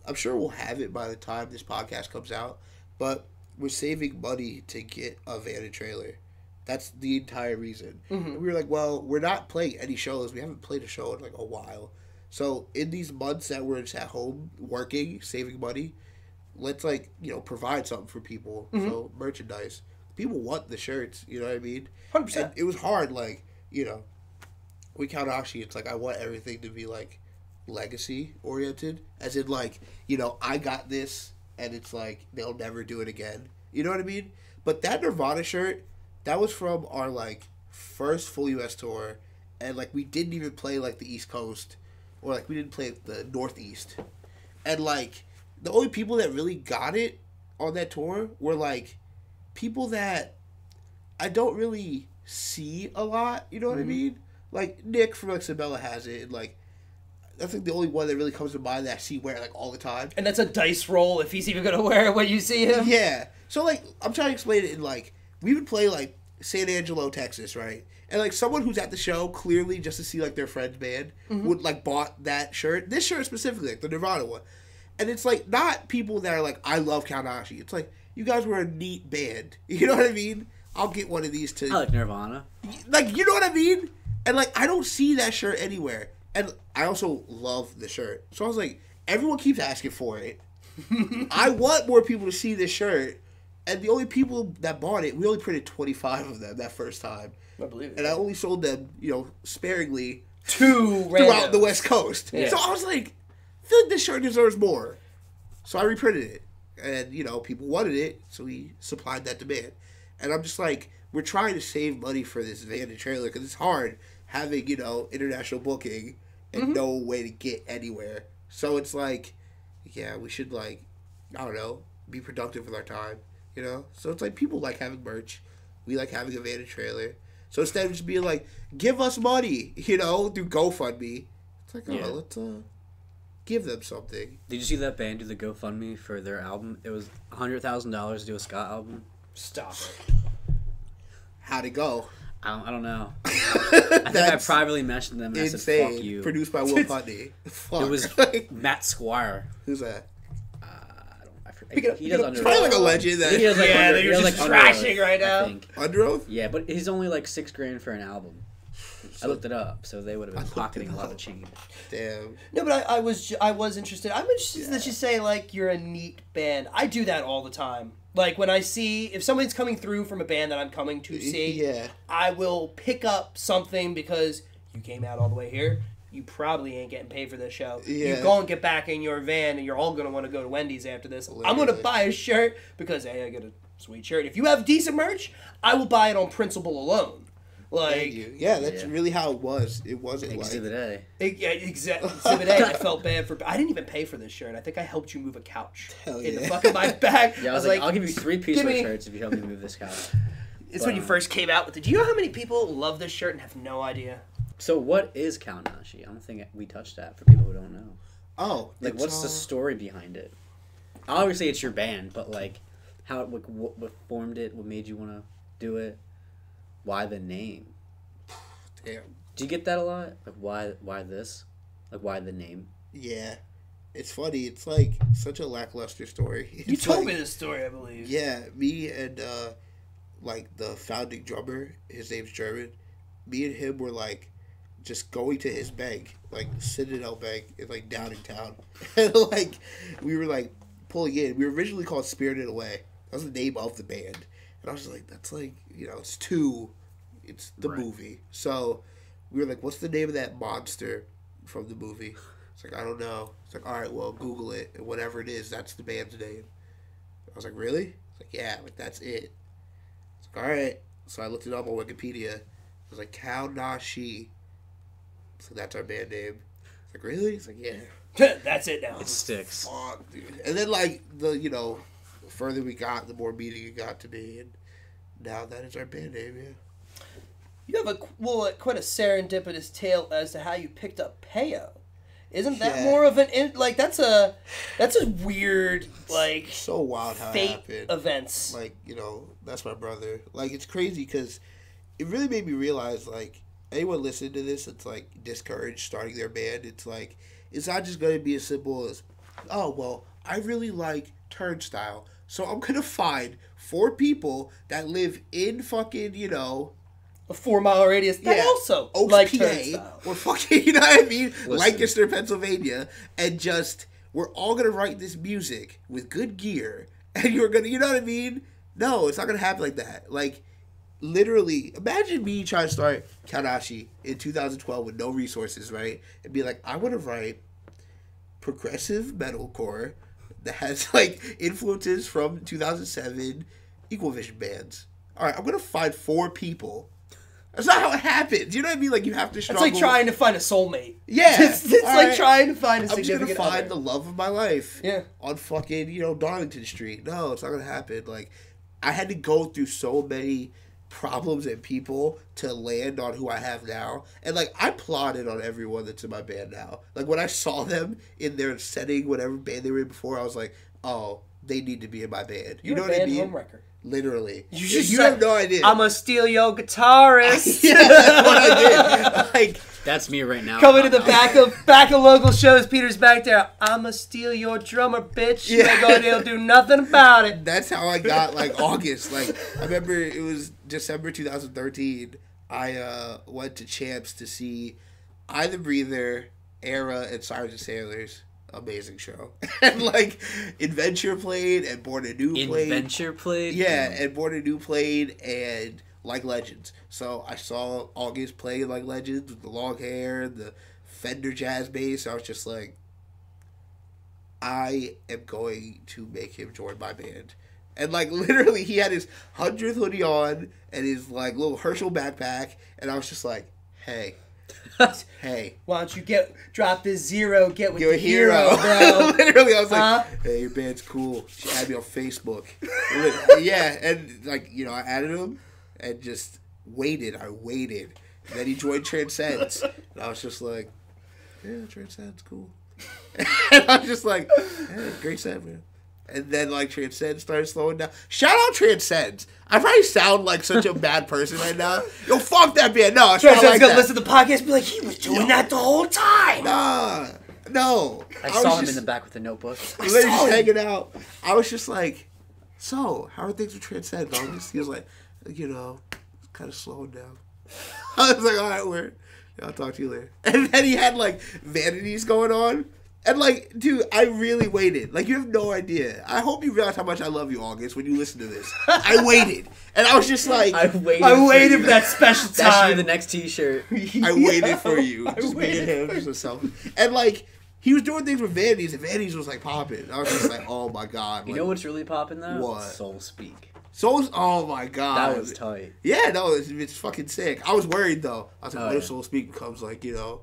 Speaker 3: I'm sure we'll have it by the time this podcast comes out, but we're saving money to get a van and trailer. That's the entire reason. Mm-hmm. And we were like, well, we're not playing any shows. We haven't played a show in, like, a while. So in these months that we're just at home working, saving money, let's, like, you know, provide something for people. Mm-hmm. So merchandise. People want the shirts, you know what I mean?
Speaker 2: 100%.
Speaker 3: And it was hard, like, you know, we KAONASHI, it's like I want everything to be, like, legacy oriented. As in, like, you know, I got this and it's like they'll never do it again. You know what I mean? But that Nirvana shirt, that was from our, like, first full US tour, and, like, we didn't even play, like, the East Coast. Or, like, we didn't play the Northeast. And, like, the only people that really got it on that tour were, like, people that I don't really see a lot. You know what I mean? Like, Nick from, like, Sabella has it. And, like, I think the only one that really comes to mind that I see wear it, like, all the time.
Speaker 2: And that's a dice roll if he's even going to wear it when you see him.
Speaker 3: Yeah. So, like, I'm trying to explain it in, like, we would play, like, San Angelo, Texas, right? And, like, someone who's at the show, clearly just to see, like, their friend's band, would, like, bought that shirt. This shirt specifically, like, the Nirvana one. And it's, like, not people that are, like, I love KAONASHI. It's, like, you guys were a neat band. You know what I mean? I'll get one of these to...
Speaker 1: I like Nirvana.
Speaker 3: Like, you know what I mean? And, like, I don't see that shirt anywhere. And I also love the shirt. So I was like, everyone keeps asking for it. I want more people to see this shirt. And the only people that bought it, we only printed 25 of them that first time.
Speaker 2: I believe it.
Speaker 3: And I only sold them, you know, sparingly
Speaker 2: throughout
Speaker 3: the West Coast. Yeah. So I was like, I feel like this shirt deserves more. So I reprinted it. And, you know, people wanted it, so we supplied that demand. And I'm just like, we're trying to save money for this van and trailer because it's hard having, you know, international booking and no way to get anywhere. So it's like, yeah, we should, like, I don't know, be productive with our time, you know? So it's like people like having merch. We like having a van and trailer. So instead of just being like, give us money, you know, through GoFundMe, it's like, oh, let's give them something.
Speaker 1: Did you see that band do the GoFundMe for their album? It was $100,000 to do a ska album.
Speaker 2: Stop it.
Speaker 3: How'd it go?
Speaker 1: I don't know. I think I privately messaged them and I said, fuck you.
Speaker 3: Produced by Will Putney. Fuck.
Speaker 1: It was Matt Squire.
Speaker 3: Who's that?
Speaker 1: I He does Under Oath.
Speaker 3: Probably like a legend.
Speaker 1: He does like
Speaker 2: yeah,
Speaker 1: they're just
Speaker 2: trashing right now.
Speaker 3: Under Oath?
Speaker 1: Yeah, but he's only like $6,000 for an album. I looked it up, so they would have been pocketing a lot of change.
Speaker 3: Damn.
Speaker 2: No, but I was interested. I'm interested that you say like you're a neat band. I do that all the time. Like when I see if somebody's coming through from a band that I'm coming to see, I will pick up something because you came out all the way here. You probably ain't getting paid for this show. Yeah. You go and get back in your van, and you're all gonna want to go to Wendy's after this. Literally. I'm gonna buy a shirt because hey, I get a sweet shirt. If you have decent merch, I will buy it on principle alone. Like,
Speaker 3: that's really how it was. It wasn't
Speaker 1: Exhibit A.
Speaker 2: Exactly. Exhibit A. I felt bad for. I didn't even pay for this shirt. I think I helped you move a couch in the fucking my bag.
Speaker 1: Yeah, I was like, I'll give you 3 pieces of shirts if you help me move this couch.
Speaker 2: It's when you first came out with it. Do you know how many people love this shirt and have no idea?
Speaker 1: So what is KAONASHI? I don't think we touched that for people who don't know.
Speaker 3: Oh,
Speaker 1: like what's the story behind it? Obviously, it's your band, but like, how what formed it? What made you want to do it? Why the name?
Speaker 3: Damn.
Speaker 1: Do you get that a lot? Like, why this? Like, why the name?
Speaker 3: Yeah. It's funny. It's, like, such a lackluster story.
Speaker 2: You told me this story, I believe.
Speaker 3: Yeah. Me and, like, the founding drummer, his name's German, me and him were, like, just going to his bank, like, Citadel Bank, in, like, Downingtown. And, like, we were, like, pulling in. We were originally called Spirited Away. That was the name of the band. And I was like, that's like, it's the movie. So we were like, what's the name of that monster from the movie? It's like, I don't know. It's like, all right, well, Google it. And whatever it is, that's the band's name. I was like, really? It's like, yeah, like that's it. It's like, all right. So I looked it up on Wikipedia. It was like, KAONASHI. So that's our band name. It's like, really? It's like, yeah.
Speaker 2: That's it now.
Speaker 1: It sticks.
Speaker 3: Fuck, dude. And then, like, the further we got, the more meaning it got to me, and now that is our band name. Yeah,
Speaker 2: you have quite a serendipitous tale as to how you picked up Peo. Isn't that more of an like that's a weird like
Speaker 3: so wild how
Speaker 2: fate
Speaker 3: it happened.
Speaker 2: Events
Speaker 3: like that's my brother. Like it's crazy because it really made me realize like anyone listening to this that's like discouraged starting their band. It's like it's not just going to be as simple as oh well I really like Turnstile. So I'm going to find 4 people that live in fucking,
Speaker 2: a 4-mile radius that also
Speaker 3: Oaks,
Speaker 2: like
Speaker 3: PA,
Speaker 2: Turnstile.
Speaker 3: or fucking, you know what I mean? Listen. Lancaster, Pennsylvania, and just, we're all going to write this music with good gear, and you're going to, you know what I mean? No, it's not going to happen like that. Like, literally, imagine me trying to start KAONASHI in 2012 with no resources, right? And be like, I want to write progressive metalcore that has, like, influences from 2007 Equal Vision bands. All right, I'm going to find 4 people. That's not how it happens. You know what I mean? Like, you have to struggle.
Speaker 2: It's like trying to find a soulmate.
Speaker 3: Yeah.
Speaker 2: It's like trying to find a significant
Speaker 3: I'm just going to find
Speaker 2: other.
Speaker 3: the love of my life.
Speaker 2: Yeah.
Speaker 3: On fucking, Darlington Street. No, it's not going to happen. Like, I had to go through so many problems and people to land on who I have now. And, like, I plotted on everyone that's in my band now. Like, when I saw them in their setting, whatever band they were in before, I was like, oh, they need to be in my band.
Speaker 2: You're
Speaker 3: know
Speaker 2: what I mean?
Speaker 3: Homewrecker. Literally.
Speaker 2: You
Speaker 3: have no idea.
Speaker 2: I'm a steal your guitarist.
Speaker 3: Yeah, that's what I did. Like,
Speaker 1: that's me right now.
Speaker 2: Coming to the back of local shows, Peter's back there. I'ma steal your drummer, bitch. You ain't gonna do nothing about it.
Speaker 3: That's how I got like August. Like I remember it was December 2013. I went to Champs to see I the Breather, Era, and Sirens and Sailors. Amazing show. And like Adventure played and Born Anew played.
Speaker 1: Adventure played?
Speaker 3: Yeah, and Born Anew played and Like Legends. So I saw August play Like Legends with the long hair, the Fender jazz bass. I was just like, I am going to make him join my band. And like literally he had his 100th hoodie on and his like little Herschel backpack. And I was just like, hey. Hey,
Speaker 2: why don't you drop this 0, get with the hero, bro?
Speaker 3: Literally, I was like, hey, your band's cool. She added me on Facebook. Yeah, and like, I added him and just waited. I waited. And then he joined Transcends. And I was just like, yeah, Transcends, cool. And I was just like, hey, great set, man. And then, like, Transcend started slowing down. Shout out Transcend. I probably sound like such a bad person right now. Yo, fuck that band. No, I
Speaker 2: Transcend's
Speaker 3: like
Speaker 2: gonna
Speaker 3: that.
Speaker 2: listen to the podcast and be like, he was doing that the whole time.
Speaker 3: Nah. No.
Speaker 1: I saw him in the back with the notebook.
Speaker 3: We were just hanging out. I was just like, so, how are things with Transcend? He was like, you know, kind of slowing down. I was like, all right, word. Yeah, I'll talk to you later. And then he had, like, vanities going on. And, like, dude, I really waited. Like, you have no idea. I hope you realize how much I love you, August, when you listen to this. I waited. And I was just like...
Speaker 2: I waited for that special time.
Speaker 1: That should be the next t-shirt.
Speaker 3: I waited for you. Just me and him, just a selfie. And, like, he was doing things with vanities, and vanities was, like, popping. I was just like, oh, my God.
Speaker 1: You know what's really popping, though?
Speaker 3: What?
Speaker 1: Soul Speak.
Speaker 3: Oh, my God.
Speaker 1: That was tight.
Speaker 3: Yeah, no, it's fucking sick. I was worried, though. I was like, what if
Speaker 1: yeah.
Speaker 3: Soul Speak becomes, like, you know...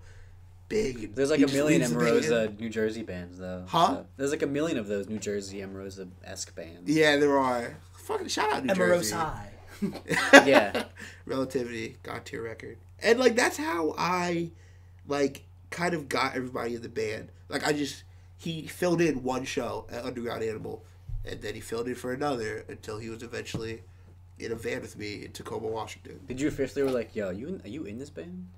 Speaker 3: big. And
Speaker 1: there's like a million Emerosa New Jersey bands though.
Speaker 3: Huh?
Speaker 1: So there's like a million of those New Jersey Emerosa-esque bands.
Speaker 3: Yeah, there are. Fucking shout out New Jersey.
Speaker 2: Emerosa.
Speaker 1: Yeah.
Speaker 3: Relativity, God tier record. And like that's how I like kind of got everybody in the band. Like he filled in one show at Underground Animal and then he filled in for another until he was eventually in a van with me in Tacoma, Washington.
Speaker 1: Did you officially were like, yo, are you in this band?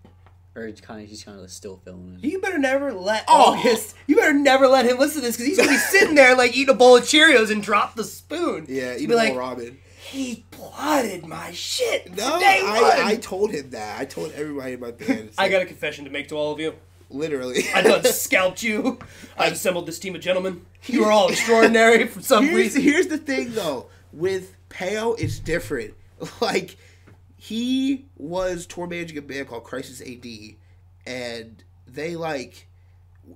Speaker 1: Or he's kind of still filming.
Speaker 2: You better never let August. You better never let him listen to this because he's gonna be sitting there like eating a bowl of Cheerios and drop the spoon.
Speaker 3: Yeah,
Speaker 2: he'd
Speaker 3: eating
Speaker 2: be like,
Speaker 3: ramen.
Speaker 2: He plotted my shit.
Speaker 3: No,
Speaker 2: Day one.
Speaker 3: I told him that. I told everybody in my band.
Speaker 2: I got a confession to make to all of you.
Speaker 3: Literally,
Speaker 2: I done scalped you. I've assembled this team of gentlemen. You are all extraordinary for some reason.
Speaker 3: Here's the thing, though. With Peo, it's different. Like, he was tour managing a band called Crisis AD, and they, like,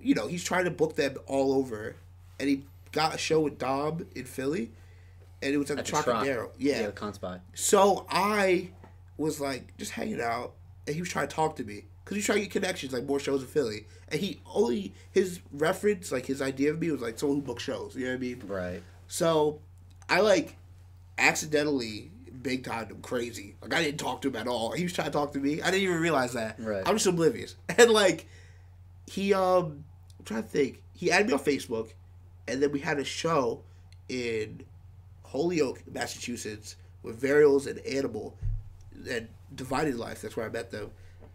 Speaker 3: you know, he's trying to book them all over, and he got a show with Dom in Philly, and it was at the Trocadero.
Speaker 1: Yeah, the con spot.
Speaker 3: So I was, like, just hanging out, and he was trying to talk to me. Because he's trying to get connections, like, more shows in Philly. And his reference, like, his idea of me was, like, someone who books shows. You know what I mean?
Speaker 1: Right.
Speaker 3: So, I, like, accidentally big timed him crazy. Like, I didn't talk to him at all. He was trying to talk to me. I didn't even realize that.
Speaker 1: Right.
Speaker 3: I'm just oblivious. And, like, he, I'm trying to think. He added me on Facebook. And then we had a show in Holyoke, Massachusetts, with Varials and Animal and Divided Life. That's where I met them.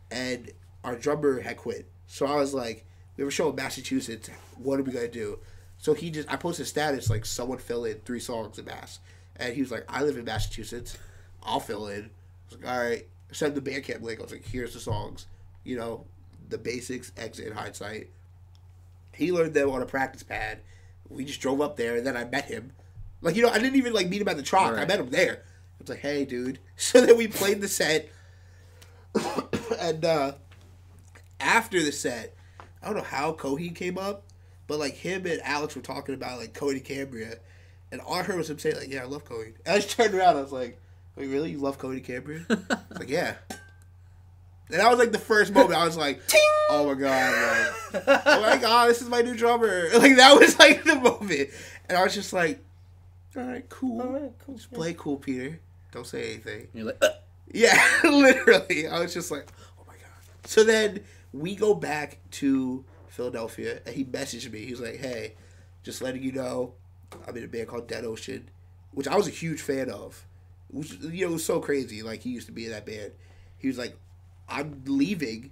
Speaker 3: And our drummer had quit. So I was like, we have a show in Massachusetts. What are we going to do? So I posted a status, like, someone fill in 3 songs in Mass. And he was like, I live in Massachusetts. I'll fill in. I was like, all right. I sent him the Bandcamp link. I was like, here's the songs. You know, the basics, Exit, Hindsight. He learned them on a practice pad. We just drove up there, and then I met him. Like, you know, I didn't even, like, meet him at the Troc. Right. I met him there. I was like, hey, dude. So then we played the set. And after the set, I don't know how Coheed came up, but like him and Alex were talking about like Coheed and Cambria, and all I heard was him say like, "Yeah, I love Coheed." And I just turned around, I was like, "Wait, really? You love Coheed and Cambria?" I was like, "Yeah." And that was like the first moment I was like, ting! "Oh my god, like, oh my god, this is my new drummer!" Like that was like the moment, and I was just like, "All right, cool, just play cool, Peter. Don't say anything."
Speaker 1: You're like,
Speaker 3: Yeah, literally. I was just like, oh my god. So then we go back to Philadelphia, and he messaged me. He was like, hey, just letting you know, I'm in a band called Dead Ocean, which I was a huge fan of. Which, you know, it was so crazy. Like, he used to be in that band. He was like, I'm leaving,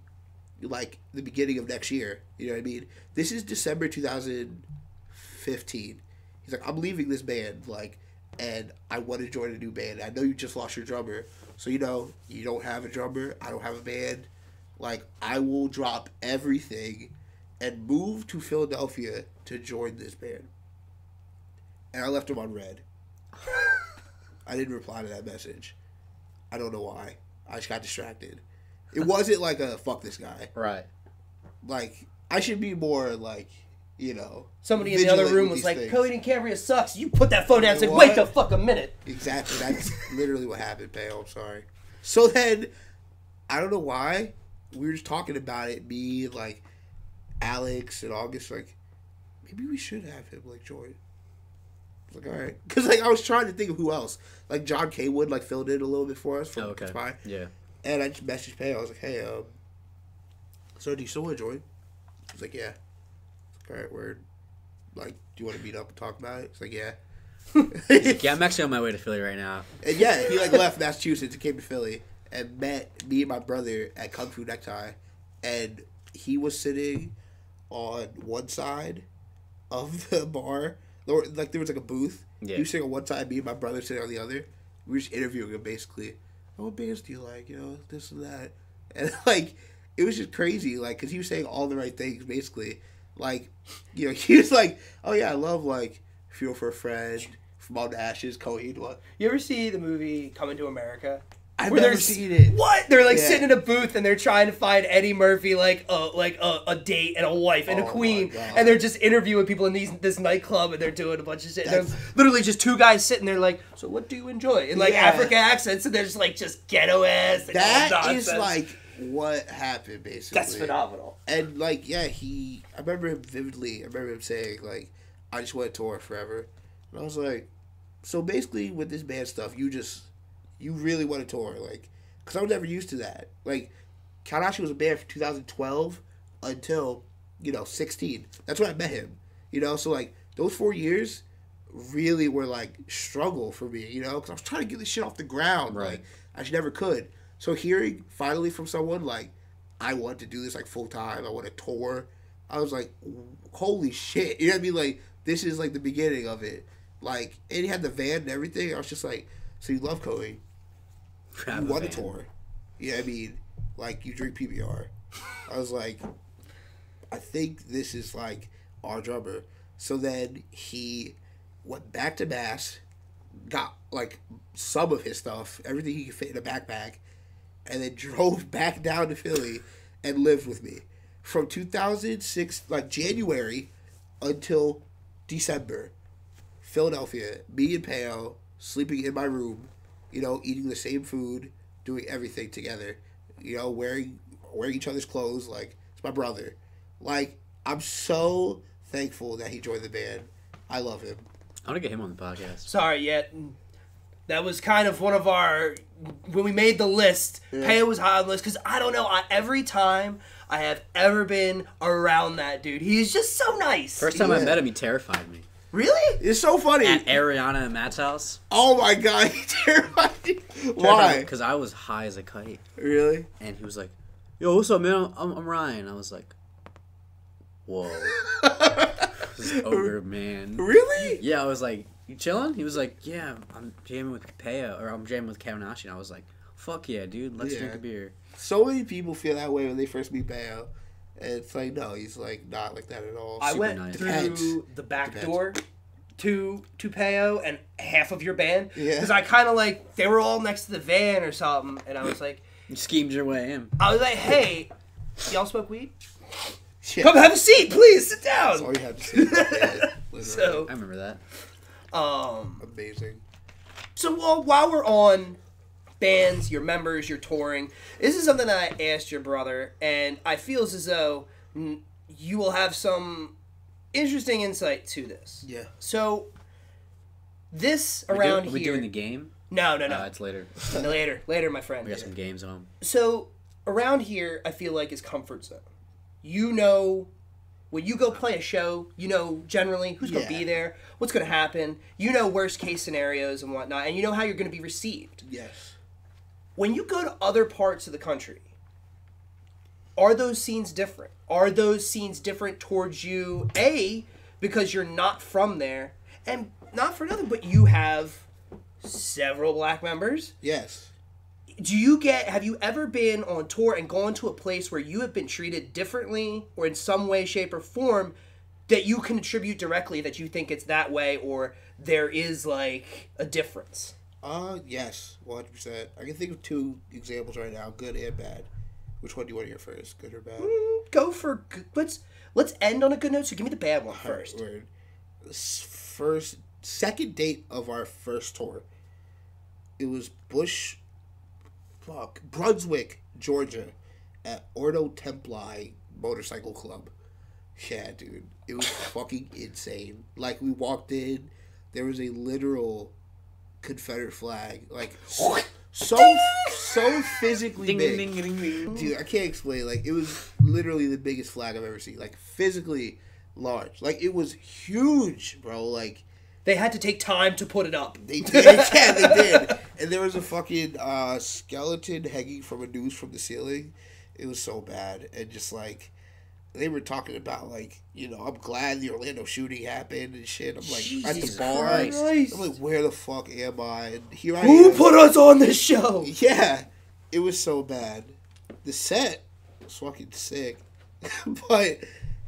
Speaker 3: like, the beginning of next year. You know what I mean? This is December 2015. He's like, I'm leaving this band, like, and I want to join a new band. I know you just lost your drummer. So, you know, you don't have a drummer. I don't have a band. Like, I will drop everything and move to Philadelphia to join this band. And I left him on red. I didn't reply to that message. I don't know why. I just got distracted. It wasn't like a fuck this guy.
Speaker 1: right.
Speaker 3: Like, I should be more like, you know.
Speaker 2: Somebody in the other room was like, Coheed and Cambria sucks. You put that phone down and said, wait the fuck a minute.
Speaker 3: Exactly. That's literally what happened, Pale. I'm sorry. So then, I don't know why, we were just talking about it. Me, like, Alex and August, like, maybe we should have him, like, join. I was like, all right. Because, like, I was trying to think of who else. Like, John Kaywood, like, filled in a little bit for us. From Spy.
Speaker 1: Yeah.
Speaker 3: And I just messaged Pale. I was like, hey, so do you still want to join? He was like, yeah. All right, word. Like, do you want to meet up and talk about it? It's like, yeah.
Speaker 1: Like, yeah, I'm actually on my way to Philly right now.
Speaker 3: And yeah, he like left Massachusetts and came to Philly and met me and my brother at Kung Fu Necktie, and he was sitting on one side of the bar. Like, there was like a booth.
Speaker 1: Yeah.
Speaker 3: He was sitting on one side, me and my brother sitting on the other. We were just interviewing him, basically. Oh, what bands do you like? You know, this and that. And, like, it was just crazy, like, because he was saying all the right things, basically. Like, you know, he was like, oh, yeah, I love, like, Fuel for a Friend, From All the Ashes, Coheed, what?
Speaker 2: You ever see the movie Coming to America?
Speaker 3: I've never seen it.
Speaker 2: What? They're like sitting in a booth and they're trying to find Eddie Murphy like a date and a wife and a queen, and they're just interviewing people in this nightclub and they're doing a bunch of shit. They're literally just two guys sitting there like, so what do you enjoy? In like African accents, and they're just like ghetto ass. And
Speaker 3: that is like what happened basically.
Speaker 2: That's phenomenal.
Speaker 3: And like I remember him vividly. I remember him saying like, I just want to tour forever. And I was like, so basically with this band stuff, you really want to tour, like, because I was never used to that. Like, KAONASHI was a band from 2012 until, 16. That's when I met him, So, like, those 4 years really were, like, struggle for me, because I was trying to get this shit off the ground.
Speaker 1: Right.
Speaker 3: Like, I just never could. So hearing finally from someone, like, I want to do this, like, full time, I want to tour, I was like, holy shit. You know what I mean? Like, this is, like, the beginning of it. Like, and he had the van and everything. I was just like, so you love Coheed. You want a tour. Yeah, I mean, like, you drink PBR. I was like, I think this is, like, our drummer. So then he went back to Mass, got, like, some of his stuff, everything he could fit in a backpack, and then drove back down to Philly and lived with me. From 2006, like, January until December. Philadelphia, me and Peo, sleeping in my room, eating the same food, doing everything together, wearing each other's clothes, like, it's my brother. Like, I'm so thankful that he joined the band. I love him.
Speaker 1: I want to get him on the podcast.
Speaker 2: Sorry, that was kind of one of our, when we made the list, Peo was high on the list, because I don't know, every time I have ever been around that dude, he's just so nice.
Speaker 1: First time I met him, he terrified me.
Speaker 2: Really?
Speaker 3: It's so funny.
Speaker 1: At Ariana and Matt's house.
Speaker 3: Oh my god, he terrified me. Why?
Speaker 1: Because I was high as a kite.
Speaker 3: Really?
Speaker 1: And he was like, yo, what's up, man? I'm Ryan. I was like, whoa. This is ogre, man.
Speaker 3: Really?
Speaker 1: Yeah, I was like, you chilling? He was like, yeah, I'm jamming with Peo, or I'm jamming with KAONASHI. And I was like, fuck yeah, dude, let's drink a beer.
Speaker 3: So many people feel that way when they first meet Peo. And it's like, no, he's like not like that at all.
Speaker 2: I went through the back door to Peo and half of your band. Yeah. Because I kind of like, they were all next to the van or something. And I was like...
Speaker 1: You schemed your way in.
Speaker 2: I was like, hey, y'all smoke weed? Yeah. Come have a seat, please. Sit down.
Speaker 3: That's all you have to say.
Speaker 1: So, I remember that.
Speaker 3: Amazing.
Speaker 2: So while we're on bands, your members, your touring, this is something that I asked your brother, and I feel as though you will have some interesting insight to this.
Speaker 3: Yeah.
Speaker 2: So this around here.
Speaker 1: Are we doing the game?
Speaker 2: No.
Speaker 1: It's later.
Speaker 2: Later, my friend.
Speaker 1: We got some games on.
Speaker 2: So around here, I feel like is comfort zone. When you go play a show, generally who's going to be there, what's going to happen. Worst case scenarios and whatnot, and you know how you're going to be received.
Speaker 3: Yes.
Speaker 2: When you go to other parts of the country, are those scenes different? Are those scenes different towards you, A, because you're not from there, and not for nothing, but you have several black members?
Speaker 3: Yes.
Speaker 2: Have you ever been on tour and gone to a place where you have been treated differently or in some way, shape, or form that you can attribute directly that you think it's that way or there is, like, a difference?
Speaker 3: Yes, 100%. I can think of two examples right now, good and bad. Which one do you want to hear first, good or bad?
Speaker 2: Go for let's end on a good note. So give me the bad one first.
Speaker 3: Second date of our first tour. It was Brunswick, Georgia, at Ordo Templi Motorcycle Club. Yeah, dude, it was fucking insane. Like, we walked in, there was a literal Confederate flag, like so physically big.
Speaker 1: Ding, ding, ding.
Speaker 3: Dude, I can't explain. Like, it was literally the biggest flag I've ever seen. Like, physically large. Like, it was huge, bro. Like,
Speaker 2: they had to take time to put it up.
Speaker 3: They did. Yeah, they did. And there was a fucking skeleton hanging from a noose from the ceiling. It was so bad. And just like, they were talking about, like, you know, I'm glad the Orlando shooting happened and shit. I'm like,
Speaker 2: Jesus
Speaker 3: at the bar.
Speaker 2: Christ.
Speaker 3: I'm like, where the fuck am I? And here I
Speaker 2: Who
Speaker 3: am.
Speaker 2: put us on this show?
Speaker 3: Yeah. It was so bad. The set was fucking sick. But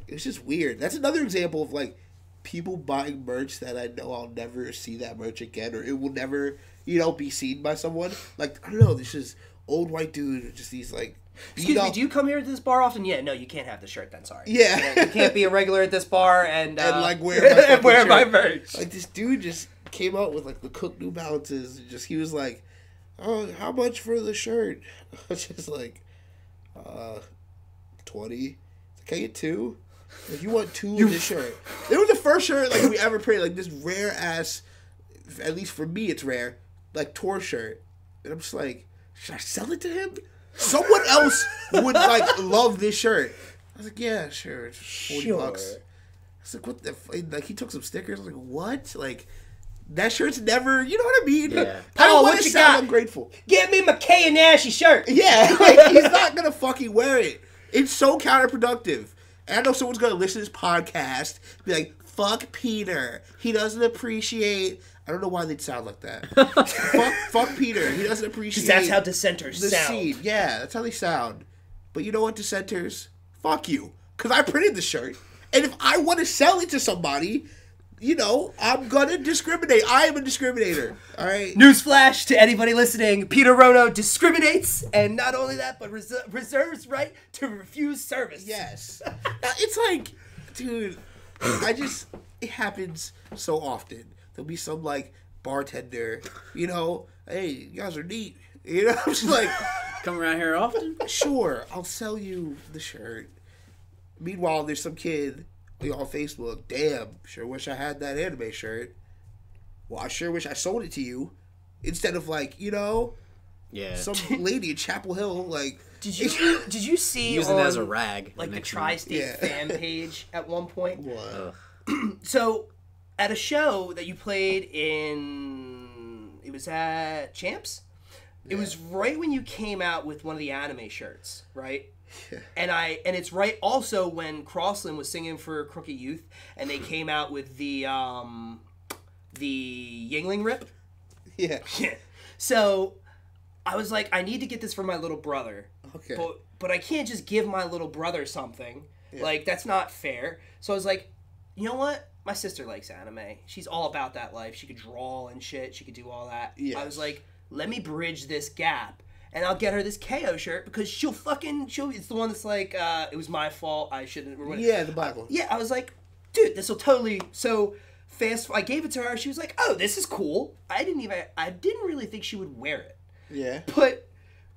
Speaker 3: it was just weird. That's another example of, like, people buying merch that I know I'll never see that merch again, or it will never, you know, be seen by someone. Like, I don't know, this is old white dude, just these, like,
Speaker 2: Excuse me, do you come here to this bar often? Yeah, no, you can't have the shirt then, sorry.
Speaker 3: Yeah.
Speaker 2: You can't be a regular at this bar and
Speaker 3: like, wear my
Speaker 2: merch.
Speaker 3: Like, this dude just came out with, like, the Cook New Balances, and just, he was like, oh, how much for the shirt? I was just like, 20. Can I get 2? Like, you want 2 of this shirt? It was the first shirt, like, we ever printed, like, this rare ass, at least for me it's rare, like, tour shirt. And I'm just like, should I sell it to him? Someone else would, like, love this shirt. I was like, yeah, sure. It's $40. I was like, what the like, he took some stickers. I was like, what? Like, that shirt's never, you know what I mean?
Speaker 1: Yeah.
Speaker 3: I don't
Speaker 2: what
Speaker 3: want to
Speaker 2: you
Speaker 3: sound
Speaker 2: got?
Speaker 3: ungrateful.
Speaker 2: Get me my KAONASHI shirt.
Speaker 3: Yeah, like, he's not going to fucking wear it. It's so counterproductive. And I know someone's going to listen to this podcast and be like, fuck Peter. He doesn't appreciate... I don't know why they'd sound like that. fuck Peter. He doesn't appreciate...
Speaker 2: That's how dissenters
Speaker 3: the
Speaker 2: sound.
Speaker 3: scene. Yeah, that's how they sound. But you know what, dissenters? Fuck you. Because I printed the shirt. And if I want to sell it to somebody, you know, I'm going to discriminate. I am a discriminator. All right?
Speaker 2: Newsflash to anybody listening. Peter Rono discriminates, and not only that, but reserves right to refuse service.
Speaker 3: Yes. It's like, dude, it happens so often. There'll be some, like, bartender, you know, hey, you guys are neat. You know, I'm just like,
Speaker 1: Come around here often?
Speaker 3: sure, I'll sell you the shirt. Meanwhile, there's some kid on Facebook, damn, sure wish I had that anime shirt. Well, I sure wish I sold it to you. Instead of, like, you know,
Speaker 1: Yeah.
Speaker 3: some lady in Chapel Hill, like...
Speaker 2: Did you see
Speaker 1: Using
Speaker 2: on,
Speaker 1: it as a rag.
Speaker 2: like, the
Speaker 1: next
Speaker 2: Tri-State
Speaker 3: Yeah.
Speaker 2: fan page at one point?
Speaker 3: What?
Speaker 2: So, at a show that you played in... It was at Champs? It was right when you came out with one of the anime shirts, right?
Speaker 3: Yeah.
Speaker 2: And it's right also when Crossland was singing for Crooked Youth, and they came out with the Yingling rip.
Speaker 3: Yeah.
Speaker 2: So I was like, I need to get this for my little brother.
Speaker 3: Okay.
Speaker 2: But I can't just give my little brother something. Yeah. Like, that's not fair. So I was like, you know what? My sister likes anime. She's all about that life. She could draw and shit. She could do all that.
Speaker 3: Yes.
Speaker 2: I was like, let me bridge this gap. And I'll get her this KO shirt because she'll it's the one that's like, it was my fault. I shouldn't.
Speaker 3: Yeah, the Bible.
Speaker 2: Yeah, I was like, dude, this will totally. So fast. I gave it to her. She was like, oh, this is cool. I didn't really think she would wear it.
Speaker 3: Yeah.
Speaker 2: But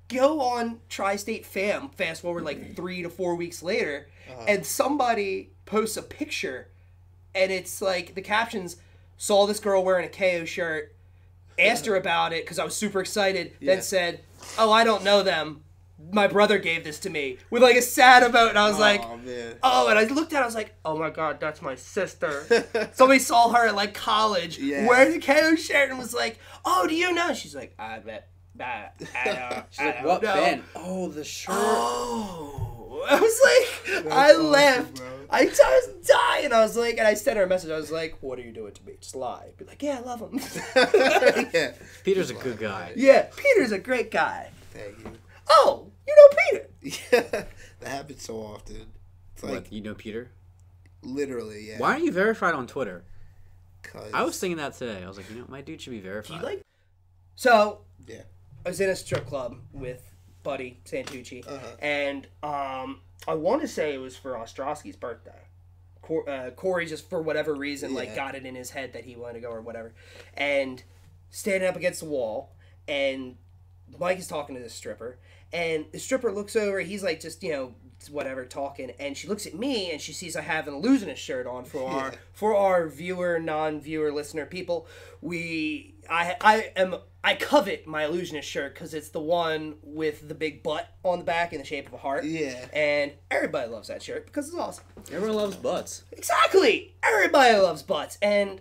Speaker 2: go on Tri-State Fam, fast forward like 3 to 4 weeks later, and somebody posts a picture, and it's like the captions, saw this girl wearing a KO shirt, asked her about it because I was super excited, then said, oh, I don't know them. My brother gave this to me with like a sad emote, and I was like,
Speaker 3: man.
Speaker 2: oh, and I looked at it, I was like, oh my god, that's my sister. Somebody saw her at like college wearing the KO shirt and was like, oh, do you know? She's like, I bet.
Speaker 1: She's like, what band? Oh, the shirt.
Speaker 2: Oh, I was like,
Speaker 3: That's
Speaker 2: I
Speaker 3: awesome,
Speaker 2: laughed.
Speaker 3: bro.
Speaker 2: I was dying. I was like, and I sent her a message. I was like, what are you doing to me? Just lie. Be like, yeah, I love him.
Speaker 3: Yeah.
Speaker 1: Peter's a good guy.
Speaker 2: Yeah, Peter's a great guy.
Speaker 3: Thank you.
Speaker 2: Oh, you know Peter.
Speaker 3: Yeah. That happens so often. It's like,
Speaker 1: What, you know Peter?
Speaker 3: literally, yeah.
Speaker 1: Why aren't you verified on Twitter?
Speaker 3: 'Cause-
Speaker 1: I was thinking that today. I was like, you know, my dude should be
Speaker 2: Do
Speaker 1: verified.
Speaker 2: you like? So,
Speaker 3: Yeah.
Speaker 2: I was in a strip club with Buddy Santucci, and I want to say it was for Ostrowski's birthday. Corey just for whatever reason like got it in his head that he wanted to go or whatever, and standing up against the wall, and Mike is talking to this stripper, and the stripper looks over. He's like just whatever talking, and she looks at me and she sees I have an illusionist shirt on for our viewer, non-viewer, listener people. I covet my illusionist shirt because it's the one with the big butt on the back in the shape of a heart.
Speaker 3: Yeah.
Speaker 2: And everybody loves that shirt because it's awesome.
Speaker 1: Everyone loves butts.
Speaker 2: Exactly. Everybody loves butts. And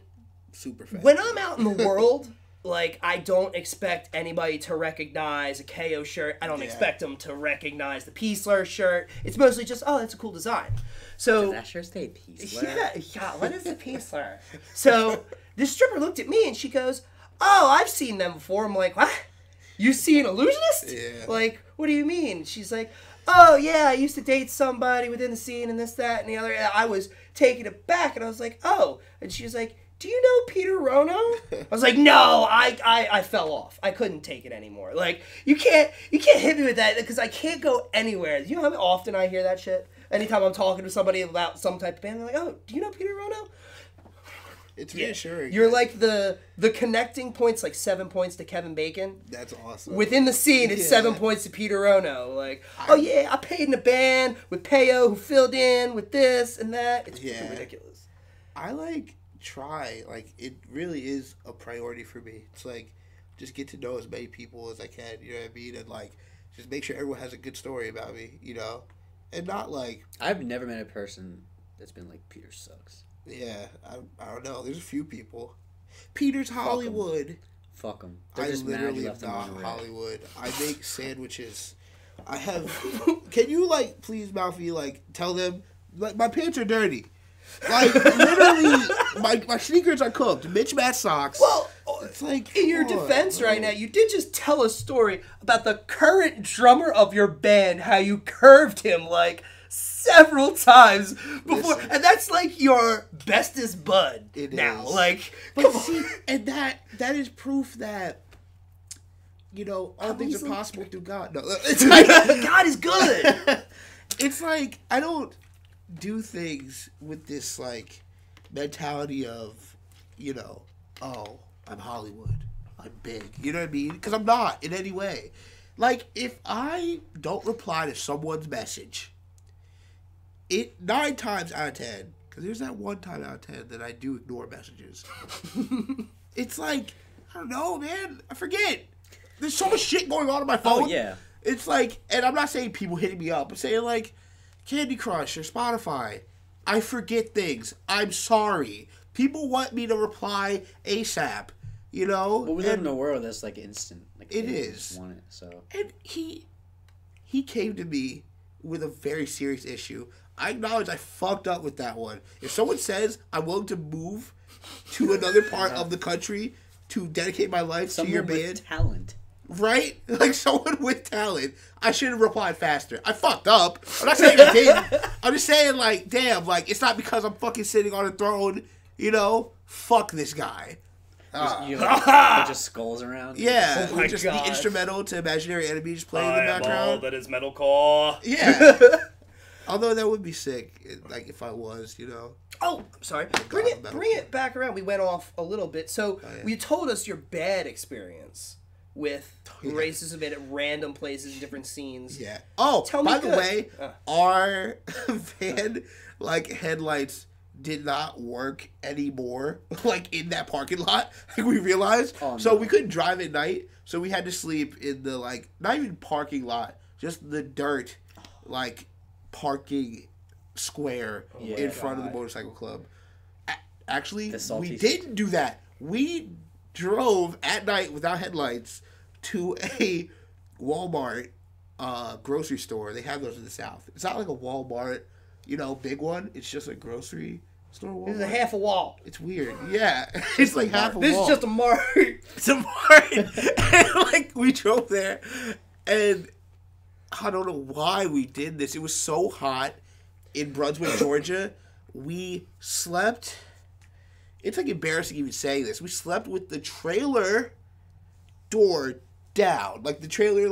Speaker 3: Super fast.
Speaker 2: when I'm out in the world, like, I don't expect anybody to recognize a KO shirt. I don't expect them to recognize the Peaceler shirt. It's mostly just, oh, that's a cool design. So
Speaker 1: Does that shirt say Peaceler?
Speaker 2: Yeah, what is the Peaceler? So this stripper looked at me and she goes, oh, I've seen them before. I'm like, what? You see an illusionist?
Speaker 3: Yeah.
Speaker 2: Like, what do you mean? She's like, oh, yeah, I used to date somebody within the scene and this, that, and the other. And I was taken aback, and I was like, oh. And she was like, do you know Peter Rono? I was like, no, I fell off. I couldn't take it anymore. Like, you can't hit me with that because I can't go anywhere. You know how often I hear that shit? Anytime I'm talking to somebody about some type of band, they're like, oh, do you know Peter Rono?
Speaker 3: It's reassuring.
Speaker 2: You're like the connecting points, like 7 points to Kevin Bacon.
Speaker 3: That's awesome.
Speaker 2: Within the scene, it's 7 points to Peter Rono. Like, oh yeah, I played in a band with Peo who filled in with this and that. It's freaking ridiculous.
Speaker 3: I try, it really is a priority for me. It's just get to know as many people as I can, you know what I mean? And just make sure everyone has a good story about me, you know? And not
Speaker 1: I've never met a person that's been like, Peter sucks.
Speaker 3: Yeah, I don't know. There's a few people. Peter's Hollywood.
Speaker 1: Fuck them.
Speaker 3: I literally am not Hollywood. I make sandwiches. I have... Can you, please, Malfi, tell them... my pants are dirty. Literally, my sneakers are cooked. Mismatched socks.
Speaker 2: Well,
Speaker 3: it's
Speaker 2: in your defense right now, you did just tell a story about the current drummer of your band, how you curved him, several times before. Listen, and that's, your bestest bud
Speaker 3: it
Speaker 2: now.
Speaker 3: Is.
Speaker 2: But
Speaker 3: see, and that is proof that, all things are possible through God. No, it's
Speaker 2: God is good.
Speaker 3: It's I don't do things with this mentality of oh, I'm Hollywood, I'm big, you know what I mean? Because I'm not in any way. If I don't reply to someone's message, 9 times out of 10, because there's that 1 time out of 10 that I do ignore messages. It's I don't know, man, I forget. There's so much shit going on my phone.
Speaker 1: Oh yeah.
Speaker 3: It's and I'm not saying people hitting me up, I'm saying Candy Crush or Spotify. I forget things. I'm sorry. People want me to reply ASAP,
Speaker 1: But we live in a world that's instant.
Speaker 3: It is.
Speaker 1: Want it, so.
Speaker 3: And he came to me with a very serious issue. I acknowledge I fucked up with that one. If someone says I'm willing to move to another part of the country to dedicate my life to your band,
Speaker 1: with talent.
Speaker 3: Right? Someone with talent. I should have replied faster. I fucked up. I'm not saying I didn't. I'm just saying, damn, it's not because I'm fucking sitting on a throne, Fuck this guy.
Speaker 1: Just skulls around.
Speaker 3: Yeah.
Speaker 2: Oh my
Speaker 3: just
Speaker 2: God.
Speaker 3: the instrumental to Imaginary Enemy just playing in the background.
Speaker 2: That is metalcore.
Speaker 3: Yeah. Although that would be sick, if I was,
Speaker 2: Oh, I'm sorry. Bring it back around. We went off a little bit. So you told us your bad experience with racism at random places, different scenes.
Speaker 3: Yeah. Oh, by the way, our van headlights did not work anymore. In that parking lot, we realized. Oh, so we couldn't drive at night. So we had to sleep in the not even parking lot, just the dirt, parking square in front of the motorcycle club. Actually, we didn't do that. We drove at night without headlights to a Walmart grocery store. They have those in the South. It's not like a Walmart, big one. It's just a grocery store. Walmart.
Speaker 2: It's a half a wall.
Speaker 3: It's weird. Yeah. It's half a wall.
Speaker 2: This is just a mart.
Speaker 3: It's a mart. And we drove there, and I don't know why we did this. It was so hot in Brunswick, Georgia. We slept. It's embarrassing even saying this. We slept with the trailer door down. The trailer,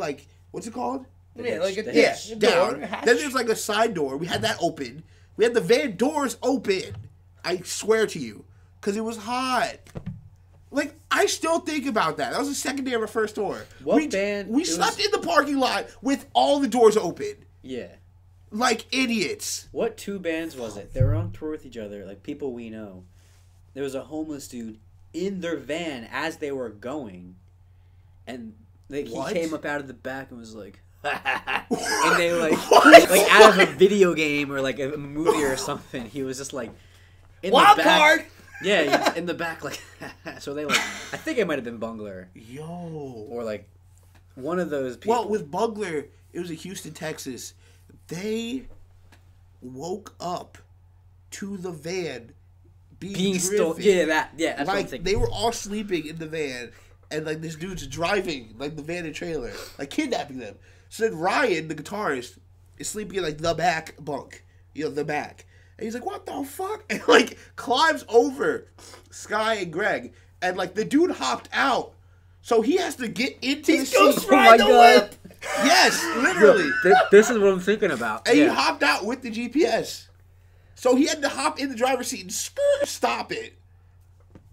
Speaker 3: what's it called?
Speaker 2: Down.
Speaker 3: Then there's a side door. We had that open. We had the van doors open. I swear to you. Because it was hot. I still think about that. That was the second day of our first tour. We slept in the parking lot with all the doors open.
Speaker 1: Yeah.
Speaker 3: Idiots.
Speaker 1: What 2 bands was it? They were on tour with each other, people we know. There was a homeless dude in their van as they were going, and he came up out of the back and was like, and they out of a video game or a movie or something. He was just in
Speaker 2: Wild
Speaker 1: the back.
Speaker 2: card.
Speaker 1: Yeah, in the back, like, so they, like, I think it might have been Bungler.
Speaker 3: Yo.
Speaker 1: Or, like, one of those people.
Speaker 3: Well, with Bungler, it was in Houston, Texas. They woke up to the van being
Speaker 1: stolen. Yeah, that's
Speaker 3: like,
Speaker 1: what I'm thinking.
Speaker 3: They were all sleeping in the van, and, like, this dude's driving, like, the van and trailer, like, kidnapping them. So then Ryan, the guitarist, is sleeping in, like, the back bunk. The back. And he's like, what the fuck? And, like, climbs over Sky and Greg. And, like, the dude hopped out. So he has to get into the seat.
Speaker 2: Ghost ride the whip!
Speaker 3: Yes, literally.
Speaker 1: This is what I'm thinking about.
Speaker 3: And he hopped out with the GPS. So he had to hop in the driver's seat and stop it.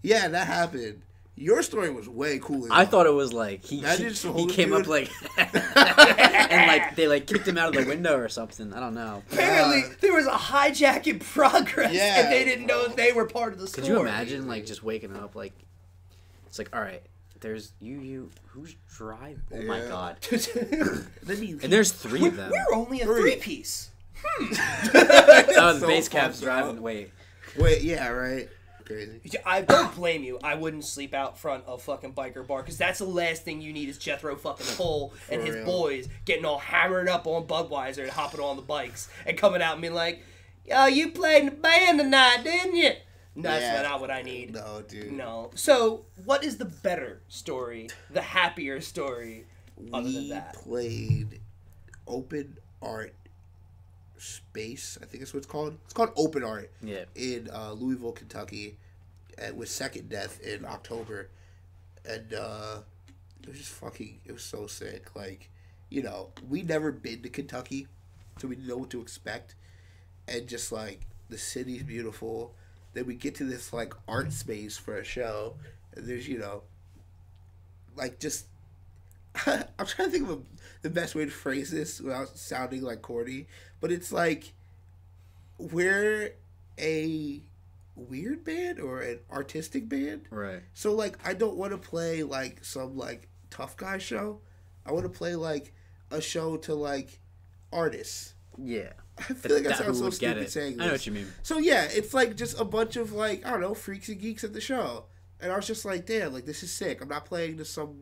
Speaker 3: Yeah, that happened. Your story was way cooler.
Speaker 1: I thought it was like he came up like and like they like kicked him out of the window or something. I don't know.
Speaker 2: Apparently there was a hijack in progress, and they didn't know they were part of the story.
Speaker 1: Could you imagine like just waking up like it's like all right, there's you who's driving? Oh my god! And there's 3 of them.
Speaker 2: We're only a 3-piece.
Speaker 1: The base cap's driving. Wait,
Speaker 3: yeah, right. Crazy.
Speaker 2: I don't blame you. I wouldn't sleep out front of fucking Biker Bar because that's the last thing you need is Jethro fucking Tull and his boys getting all hammered up on Budweiser and hopping on the bikes and coming out and being like, "Yo, you played in the band tonight, didn't you?" No, that's not what I need.
Speaker 3: No, dude.
Speaker 2: No. So, what is the better story, the happier story, other than that?
Speaker 3: We played Open Art Space, I think that's what it's called. It's called Open Art.
Speaker 1: Yeah.
Speaker 3: In Louisville, Kentucky, with Second Death in October, and it was just it was so sick. Like, we never been to Kentucky, so we didn't know what to expect, and just like the city's beautiful. Then we get to this like art space for a show, and there's like just. I'm trying to think of the best way to phrase this without sounding like corny, but it's like we're a weird band or an artistic band,
Speaker 1: right?
Speaker 3: So like I don't want to play like some like tough guy show. I want to play like a show to like artists.
Speaker 1: Yeah,
Speaker 3: I feel like I sound so stupid saying this.
Speaker 1: I know what you mean.
Speaker 3: So yeah, it's like just a bunch of like I don't know freaks and geeks at the show, and I was just like, damn, like this is sick. I'm not playing to some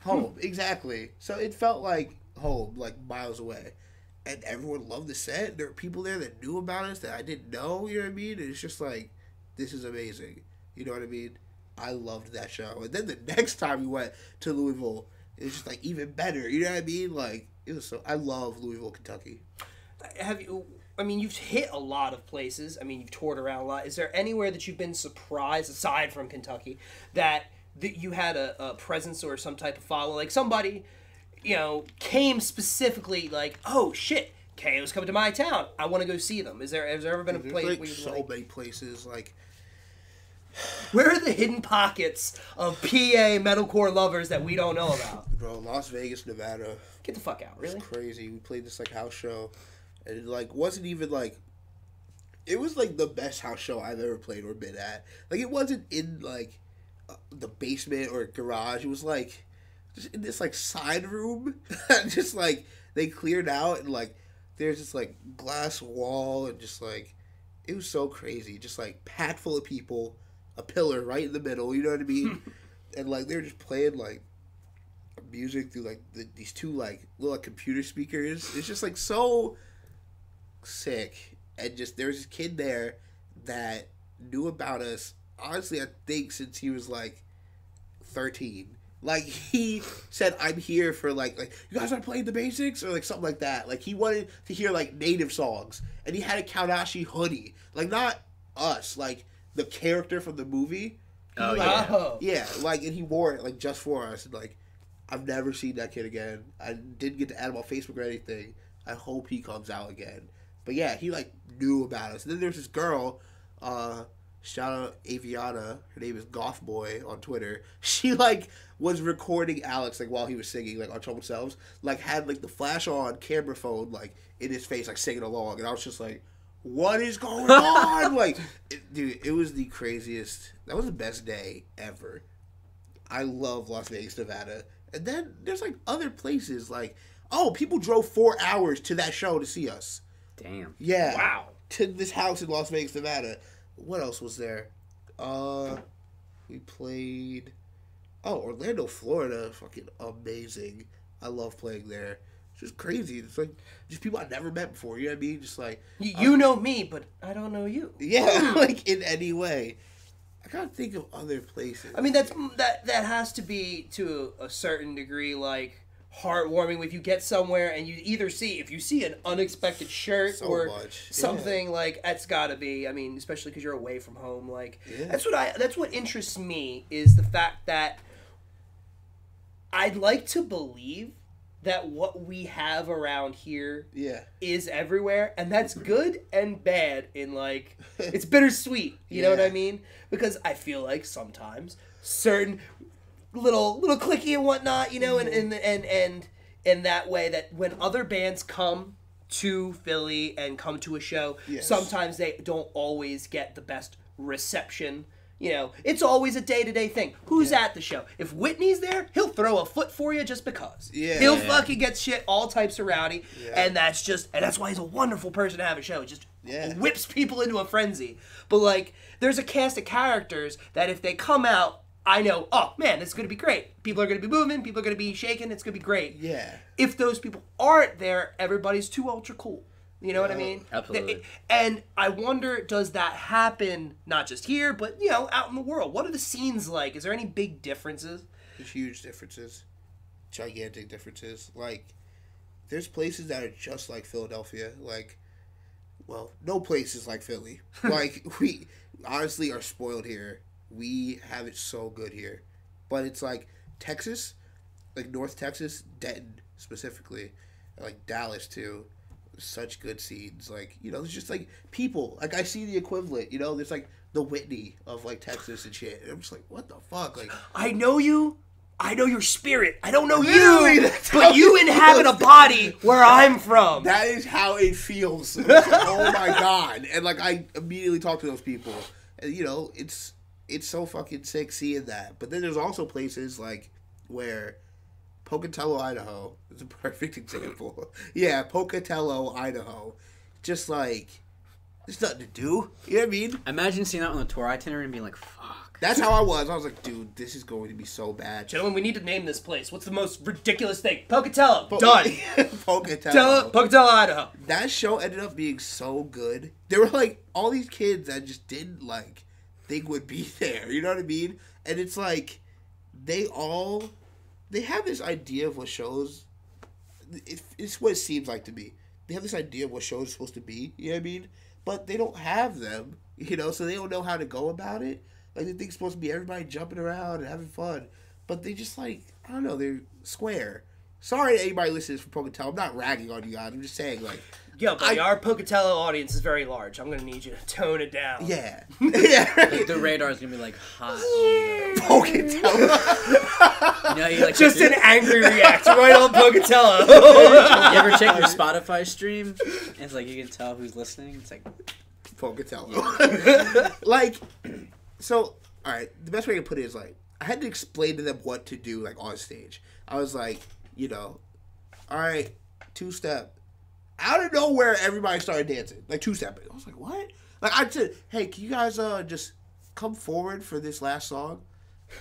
Speaker 3: home, exactly. So it felt like home, like miles away. And everyone loved the set. There were people there that knew about us that I didn't know, you know what I mean? And it's just like, this is amazing. You know what I mean? I loved that show. And then the next time we went to Louisville, it was just like even better. You know what I mean? Like, it was I love Louisville, Kentucky.
Speaker 2: You've hit a lot of places. I mean, you've toured around a lot. Is there anywhere that you've been surprised, aside from Kentucky, that you had a presence or some type of follow, like somebody, came specifically like, oh shit, KO's coming to my town, I want to go see them. Has there ever been a place
Speaker 3: like
Speaker 2: where you
Speaker 3: so many places like
Speaker 2: where are the hidden pockets of PA metalcore lovers that we don't know about?
Speaker 3: Bro, Las Vegas, Nevada.
Speaker 2: Get the fuck out, really?
Speaker 3: It's crazy. We played this like house show, and it like wasn't even like. It was like the best house show I've ever played or been at. Like it wasn't in like. The basement or garage. It was like just in this like side room. Just like they cleared out and like there's this like glass wall and just like it was so crazy. Just like packed full of people, a pillar right in the middle. You know what I mean? And like they were just playing like music through like these 2 like little like, computer speakers. It's just like so sick. And just there was this kid there that knew about us. Honestly, I think since he was like 13, like he said, "I'm here for like you guys want to play the basics or like something like that." Like he wanted to hear like native songs, and he had a KAONASHI hoodie, like not us, like the character from the movie. Yeah, like and he wore it like just for us. And like I've never seen that kid again. I didn't get to add him on Facebook or anything. I hope he comes out again. But yeah, he like knew about us. And then there's this girl. Shout out Aviana. Her name is Goth Boy on Twitter. She like was recording Alex like while he was singing like on Troubled Selves. Like had like the flash on camera phone like in his face like singing along, and I was just like, "What is going on?" Like, dude, it was the craziest. That was the best day ever. I love Las Vegas, Nevada. And then there's like other places like people drove 4 hours to that show to see us.
Speaker 1: Damn.
Speaker 3: Yeah.
Speaker 2: Wow.
Speaker 3: To this house in Las Vegas, Nevada. what else was there? We played. Oh, Orlando, Florida, fucking amazing. I love playing there. It's just crazy. It's like just people I never met before. You know what I mean? Just like
Speaker 2: you know me, but I don't know you.
Speaker 3: Yeah, like in any way. I gotta think of other places.
Speaker 2: I mean, that has to be to a certain degree like heartwarming if you get somewhere and you either see if you see an unexpected shirt or something like that's gotta be. I mean, especially because you're away from home. Like that's what interests me is the fact that I'd like to believe that what we have around here is everywhere, and that's good and bad in like it's bittersweet. You know what I mean? Because I feel like sometimes certain little clicky and whatnot, you know, and that way that when other bands come to Philly and come to a show, sometimes they don't always get the best reception. You know, it's always a day-to-day thing. Who's at the show? If Whitney's there, he'll throw a foot for you just because. He'll fucking get shit all types of rowdy, and that's why he's a wonderful person to have a show. It just whips people into a frenzy. But like, there's a cast of characters that if they come out, I know, oh man, this is gonna be great. People are gonna be moving, people are gonna be shaking, it's gonna be great. Yeah. If those people aren't there, everybody's too ultra cool. You know what I mean?
Speaker 1: Absolutely.
Speaker 2: And I wonder, does that happen not just here, but, you know, out in the world? What are the scenes like? Is there any big differences?
Speaker 3: There's huge differences. Gigantic differences. Like, there's places that are just like Philadelphia. Like, well, no place is like Philly. Like, we honestly are spoiled here. We have it so good here. But it's like Texas, like North Texas, Denton specifically, like Dallas too. Such good scenes, like, you know, there's just like people, like I see the equivalent, you know, there's like the Whitney of like Texas and shit, and I'm just like, what the fuck, like
Speaker 2: I know you, I know your spirit, I don't know you, but you inhabit a body where I'm from.
Speaker 3: That is how it feels. Like, oh my god. And like I immediately talk to those people, and you know, it's so fucking sick seeing that. But then there's also places like where Pocatello, Idaho is a perfect example. Yeah, Pocatello, Idaho. Just like, there's nothing to do. You know what I mean?
Speaker 1: Imagine seeing that on the tour itinerary and being like, fuck.
Speaker 3: That's how I was. I was like, dude, this is going to be so bad.
Speaker 2: Gentlemen, we need to name this place. What's the most ridiculous thing? Pocatello. Done.
Speaker 3: Pocatello,
Speaker 2: Idaho.
Speaker 3: That show ended up being so good. There were like all these kids that just didn't like think would be there. You know what I mean? And it's like, they have this idea of what shows. It's what it seems like to me. They have this idea of what shows are supposed to be. You know what I mean? But they don't have them. You know, so they don't know how to go about it. Like, they think it's supposed to be everybody jumping around and having fun. But they just, like, I don't know, they're square. Sorry to anybody listening from Pocatello. I'm not ragging on you guys. I'm just saying, like...
Speaker 2: Yo, buddy, our Pocatello audience is very large. I'm going to need you to tone it down.
Speaker 3: Yeah.
Speaker 1: The radar's going to be, like, hot.
Speaker 3: Pocatello.
Speaker 1: You know, you, like,
Speaker 2: just an angry reaction right on Pocatello.
Speaker 1: You ever check your Spotify stream? And it's like, you can tell who's listening. It's like...
Speaker 3: Pocatello. Like... So, alright, the best way to put it is, like, I had to explain to them what to do, like, on stage. I was like, you know, alright, two-step. Out of nowhere, everybody started dancing. Like, two-step. I was like, what? Like, I said, hey, can you guys just come forward for this last song?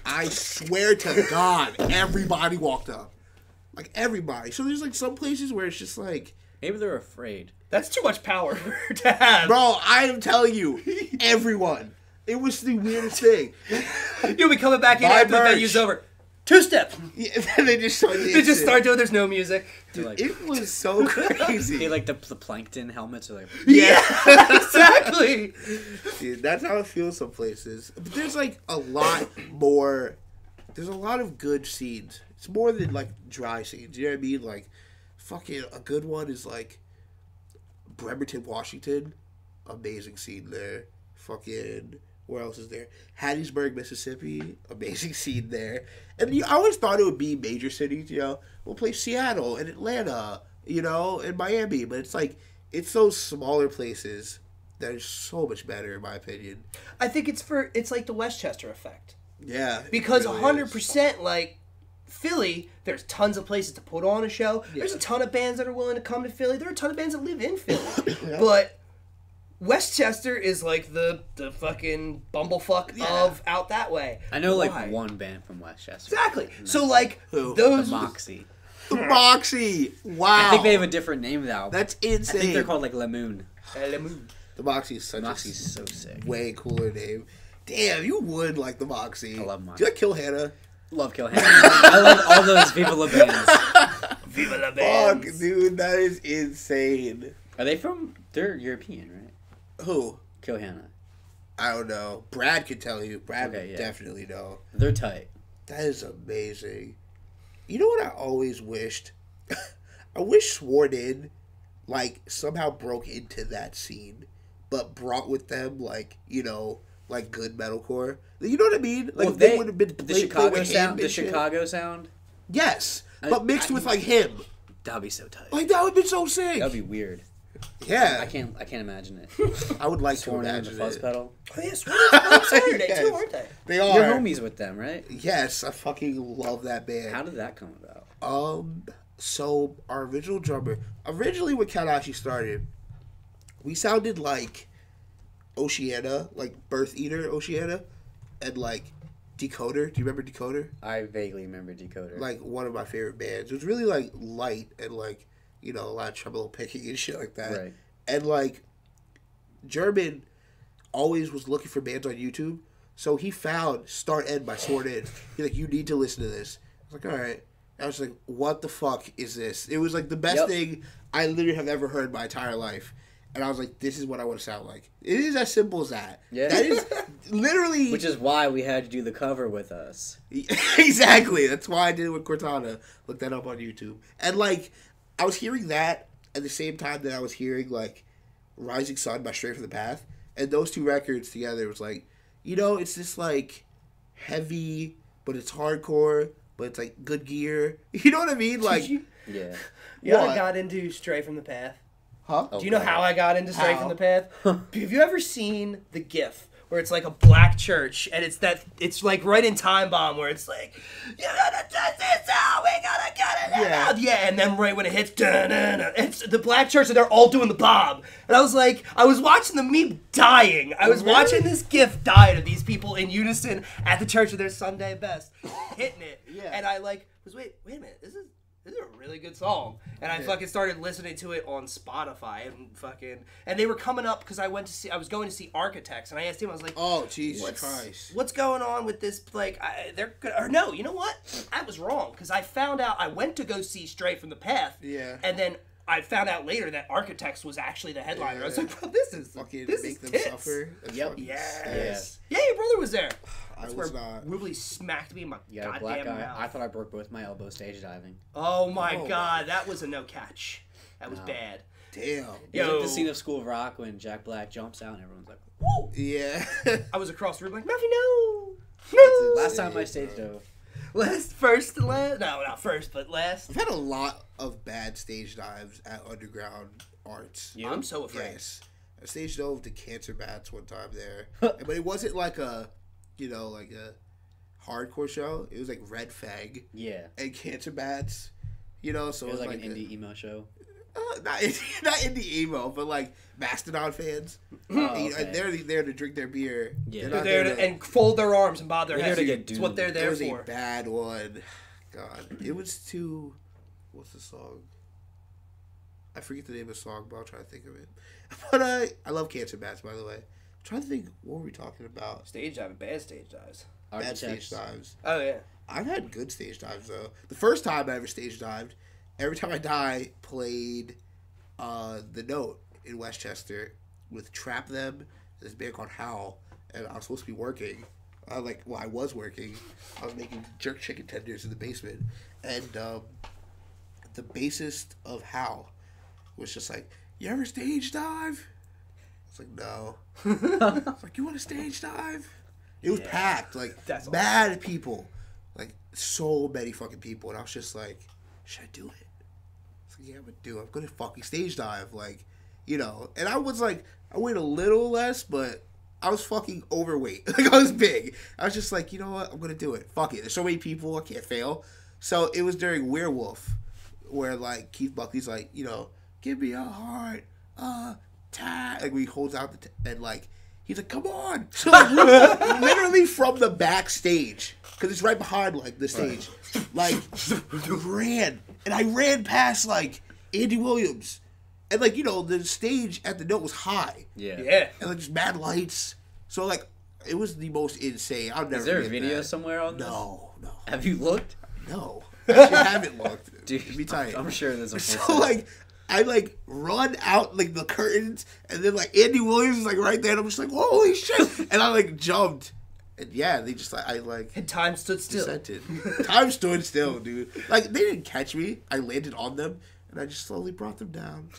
Speaker 3: I swear to God, everybody walked up. Like, everybody. So there's, like, some places where it's just, like...
Speaker 1: Maybe they're afraid.
Speaker 2: That's too much power to have.
Speaker 3: Bro, I am telling you, everyone... It was the weirdest thing.
Speaker 2: You'll be coming back in after the venue's over. Two-step.
Speaker 3: Yeah, they just
Speaker 2: start doing. There's no music.
Speaker 3: Dude, like, it was so crazy.
Speaker 1: They like the plankton helmets are like.
Speaker 2: Yeah, exactly.
Speaker 3: Dude, that's how it feels some places. But there's like a lot more. There's a lot of good scenes. It's more than like dry scenes. You know what I mean? Like, fucking a good one is like Bremerton, Washington. Amazing scene there. Fucking. Where else is there? Hattiesburg, Mississippi. Amazing scene there. And I always thought it would be major cities, you know. We'll play Seattle and Atlanta, you know, and Miami. But it's like, it's those smaller places that are so much better, in my opinion.
Speaker 2: I think it's like the Westchester effect.
Speaker 3: Yeah.
Speaker 2: Because really 100%, like, Philly, there's tons of places to put on a show. Yeah. There's a ton of bands that are willing to come to Philly. There are a ton of bands that live in Philly. Yeah. But Westchester is like the fucking bumblefuck of out that way.
Speaker 1: I know
Speaker 2: Why?
Speaker 1: like one band from Westchester.
Speaker 2: Exactly. So like
Speaker 3: Who?
Speaker 2: those
Speaker 1: The Moxie.
Speaker 3: The Moxie. Wow.
Speaker 1: I think they have a different name now.
Speaker 3: That's insane.
Speaker 1: I think they're called like Lemoon.
Speaker 3: The Moxie is such
Speaker 1: Moxie's so sick.
Speaker 3: way cooler name. Damn, you would like the Moxie.
Speaker 1: I love Moxie.
Speaker 3: Do you like Kill Hannah?
Speaker 1: Love Kill Hannah. I love all those Viva La bands.
Speaker 2: Viva la
Speaker 3: Fuck,
Speaker 2: bands.
Speaker 3: dude, that is insane.
Speaker 1: Are they from? They're European, right?
Speaker 3: Who?
Speaker 1: Kill Hannah.
Speaker 3: I don't know. Brad could tell you. Brad
Speaker 1: Okay,
Speaker 3: would
Speaker 1: yeah.
Speaker 3: definitely know.
Speaker 1: They're tight.
Speaker 3: That is amazing. You know what I always wished? I wish Sworn In, like, somehow broke into that scene, but brought with them, like, you know, like good metalcore. You know what I mean? Like,
Speaker 1: Well,
Speaker 3: they would have been
Speaker 1: the Chicago sound. The
Speaker 3: shit.
Speaker 1: Chicago sound.
Speaker 3: Yes, but mixed with like him.
Speaker 1: That'd be so tight.
Speaker 3: Like that would be so sick.
Speaker 1: That'd be weird.
Speaker 3: Yeah,
Speaker 1: I can't imagine it.
Speaker 3: I would like
Speaker 1: Sworn
Speaker 3: to
Speaker 1: in
Speaker 3: imagine
Speaker 1: the fuzz
Speaker 3: it.
Speaker 1: pedal.
Speaker 2: Oh yes, on Saturday
Speaker 3: Yes.
Speaker 2: too, aren't they?
Speaker 3: They are.
Speaker 1: You're homies with them, right?
Speaker 3: Yes, I fucking love that band.
Speaker 1: How did that come about?
Speaker 3: So our original drummer, originally when KAONASHI started, we sounded like Oceana, like Birth Eater Oceana, and like Decoder. Do you remember Decoder?
Speaker 1: I vaguely remember Decoder.
Speaker 3: Like one of my favorite bands. It was really like light and like, you know, a lot of tremolo picking and shit like that.
Speaker 1: Right.
Speaker 3: And like German always was looking for bands on YouTube. So he found Start End by Sworn In. He's like, you need to listen to this. I was like, all right. I was like, what the fuck is this? It was like the best thing I literally have ever heard in my entire life. And I was like, this is what I want to sound like. It is as simple as that.
Speaker 1: Yeah.
Speaker 3: That is literally...
Speaker 1: Which is why we had to do the cover with us.
Speaker 3: Exactly. That's why I did it with Cortana. Look that up on YouTube. And like, I was hearing that at the same time that I was hearing like Rising Sun by Straight from the Path. And those two records together was like, you know, it's this like heavy, but it's hardcore, but it's like good gear. You know what I mean? Like,
Speaker 2: You
Speaker 1: Yeah.
Speaker 2: know
Speaker 3: What?
Speaker 2: I got into Stray from the Path.
Speaker 3: huh?
Speaker 1: Oh,
Speaker 2: Do you know
Speaker 1: God.
Speaker 2: how I got into Stray
Speaker 3: How?
Speaker 2: from the Path? Have you ever seen the GIF where it's like a black church and it's like right in Time Bomb where it's like, you gotta test this out, we gotta get it out. Yeah, and then right when it hits, dun-dun-dun, it's the black church and they're all doing the bob. And I was like, I was watching the meme dying. I was watching this GIF dying of these people in unison at the church of their Sunday best, hitting it.
Speaker 3: Yeah.
Speaker 2: And I like was wait a minute, this is a really good song. And I fucking started listening to it on Spotify and they were coming up because I was going to see Architects and I asked him, I was like,
Speaker 3: Oh, Jesus Christ.
Speaker 2: what's going on with this? Like, they're good. Or no, you know what? I was wrong because I found out I went to go see Stray from the Path.
Speaker 3: Yeah.
Speaker 2: And then I found out later that Architects was actually the headliner. I was like, bro, this is
Speaker 3: Fucking
Speaker 2: this
Speaker 3: make
Speaker 2: is
Speaker 3: them
Speaker 2: tits.
Speaker 3: suffer. That's
Speaker 1: Yep.
Speaker 3: fucking
Speaker 2: Yes. Yeah, your brother was there.
Speaker 3: I
Speaker 2: That's
Speaker 3: was
Speaker 2: where
Speaker 3: not.
Speaker 2: Rubley smacked me in my
Speaker 1: You got a black
Speaker 2: goddamn
Speaker 1: eye.
Speaker 2: mouth.
Speaker 1: I thought I broke both my elbows stage diving.
Speaker 2: Oh my
Speaker 3: Oh
Speaker 2: god, that was a no catch. That was
Speaker 1: No.
Speaker 2: bad.
Speaker 3: Damn.
Speaker 1: It was
Speaker 2: Yo.
Speaker 1: like the scene of School of Rock when Jack Black jumps out and everyone's like,
Speaker 2: Woo!
Speaker 3: Yeah.
Speaker 2: I was across the room like, Murphy, no! No!
Speaker 1: last time I stage dove.
Speaker 2: First to last? No, not first, but last.
Speaker 3: I've had a lot of bad stage dives at Underground Arts.
Speaker 1: You?
Speaker 2: I'm so afraid.
Speaker 3: Yes. I stage dove to Cancer Bats one time there. But it wasn't like a, you know, like a hardcore show. It was like Red Fang
Speaker 1: Yeah.
Speaker 3: and Cancer Bats. You know, so
Speaker 1: It was like
Speaker 3: like
Speaker 1: an indie emo show.
Speaker 3: not indie emo, but like Mastodon fans.
Speaker 1: Oh,
Speaker 3: And
Speaker 1: okay.
Speaker 3: they're there to drink their beer.
Speaker 1: Yeah.
Speaker 3: They're
Speaker 2: They're
Speaker 3: not
Speaker 2: there to, and fold their arms and bob their
Speaker 1: They're
Speaker 2: heads.
Speaker 1: there to get
Speaker 2: It's what they're
Speaker 1: doomed.
Speaker 3: It
Speaker 2: there
Speaker 3: was
Speaker 2: for.
Speaker 3: a bad one. God, it was too. What's the song? I forget the name of the song, but I'll try to think of it. But I love Cancer Bats, by the way. I'm trying to think, what were we talking about?
Speaker 2: Stage dive, bad stage dives.
Speaker 3: Bad stage
Speaker 1: Architects.
Speaker 3: dives.
Speaker 2: Oh yeah.
Speaker 3: I've had good stage dives though. The first time I ever stage dived, Every Time I Die played The Note in Westchester with Trap Them, this band called Howl, and I was supposed to be working. I was working. I was making jerk chicken tenders in the basement, and the bassist of Howl was just like, "You ever stage dive?" I was like, "No." I was like, "You want to stage dive?" It was packed, like
Speaker 2: That's
Speaker 3: mad people, like so many fucking people, and I was just like, "Should I do it?" I was like, "Yeah, I'm gonna do it. I'm gonna fucking stage dive, like, you know." And I was like, I weighed a little less, but I was fucking overweight. Like I was big. I was just like, you know what? I'm gonna do it. Fuck it. There's so many people, I can't fail. So it was during Werewolf, where like Keith Buckley's like, you know, give me a heart, like he holds out and like he's like, come on. So like, literally from the backstage, because it's right behind like the stage, like ran, and I ran past like Andy Williams, and like the stage at the note was high,
Speaker 2: yeah,
Speaker 3: and like just mad lights. So like it was the most insane. I'll never.
Speaker 1: Is there a
Speaker 3: forget
Speaker 1: video
Speaker 3: that.
Speaker 1: somewhere on this?
Speaker 3: No.
Speaker 1: Have you looked?
Speaker 3: No, actually, I haven't looked.
Speaker 1: Dude,
Speaker 3: Let me tell you.
Speaker 1: I'm sure there's a.
Speaker 3: So like, I like run out like the curtains, and then like Andy Williams is like right there, and I'm just like, holy shit! And I like jumped, and yeah, they just like
Speaker 2: And time stood still.
Speaker 3: Descended. Time stood still, dude. Like they didn't catch me. I landed on them, and I just slowly brought them down.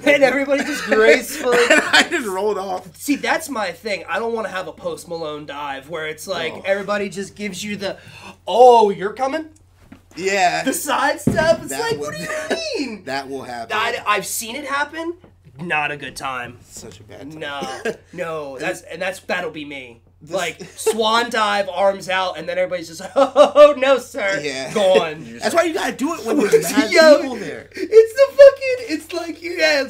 Speaker 2: And everybody just gracefully.
Speaker 3: And I just rolled off.
Speaker 2: See, that's my thing. I don't want to have a Post Malone dive where it's like everybody just gives you the, oh, you're coming?
Speaker 3: Yeah.
Speaker 2: The side step. It's
Speaker 3: That
Speaker 2: like,
Speaker 3: would-
Speaker 2: what do you mean?
Speaker 3: That will happen.
Speaker 2: I've seen it happen. Not a good time.
Speaker 3: Such a bad time.
Speaker 2: No. That'll be me. Like swan dive, arms out, and then everybody's just like, oh no, sir.
Speaker 3: Yeah.
Speaker 2: Gone.
Speaker 3: That's why you gotta do it when there's mad
Speaker 2: Yo,
Speaker 3: people there.
Speaker 2: It's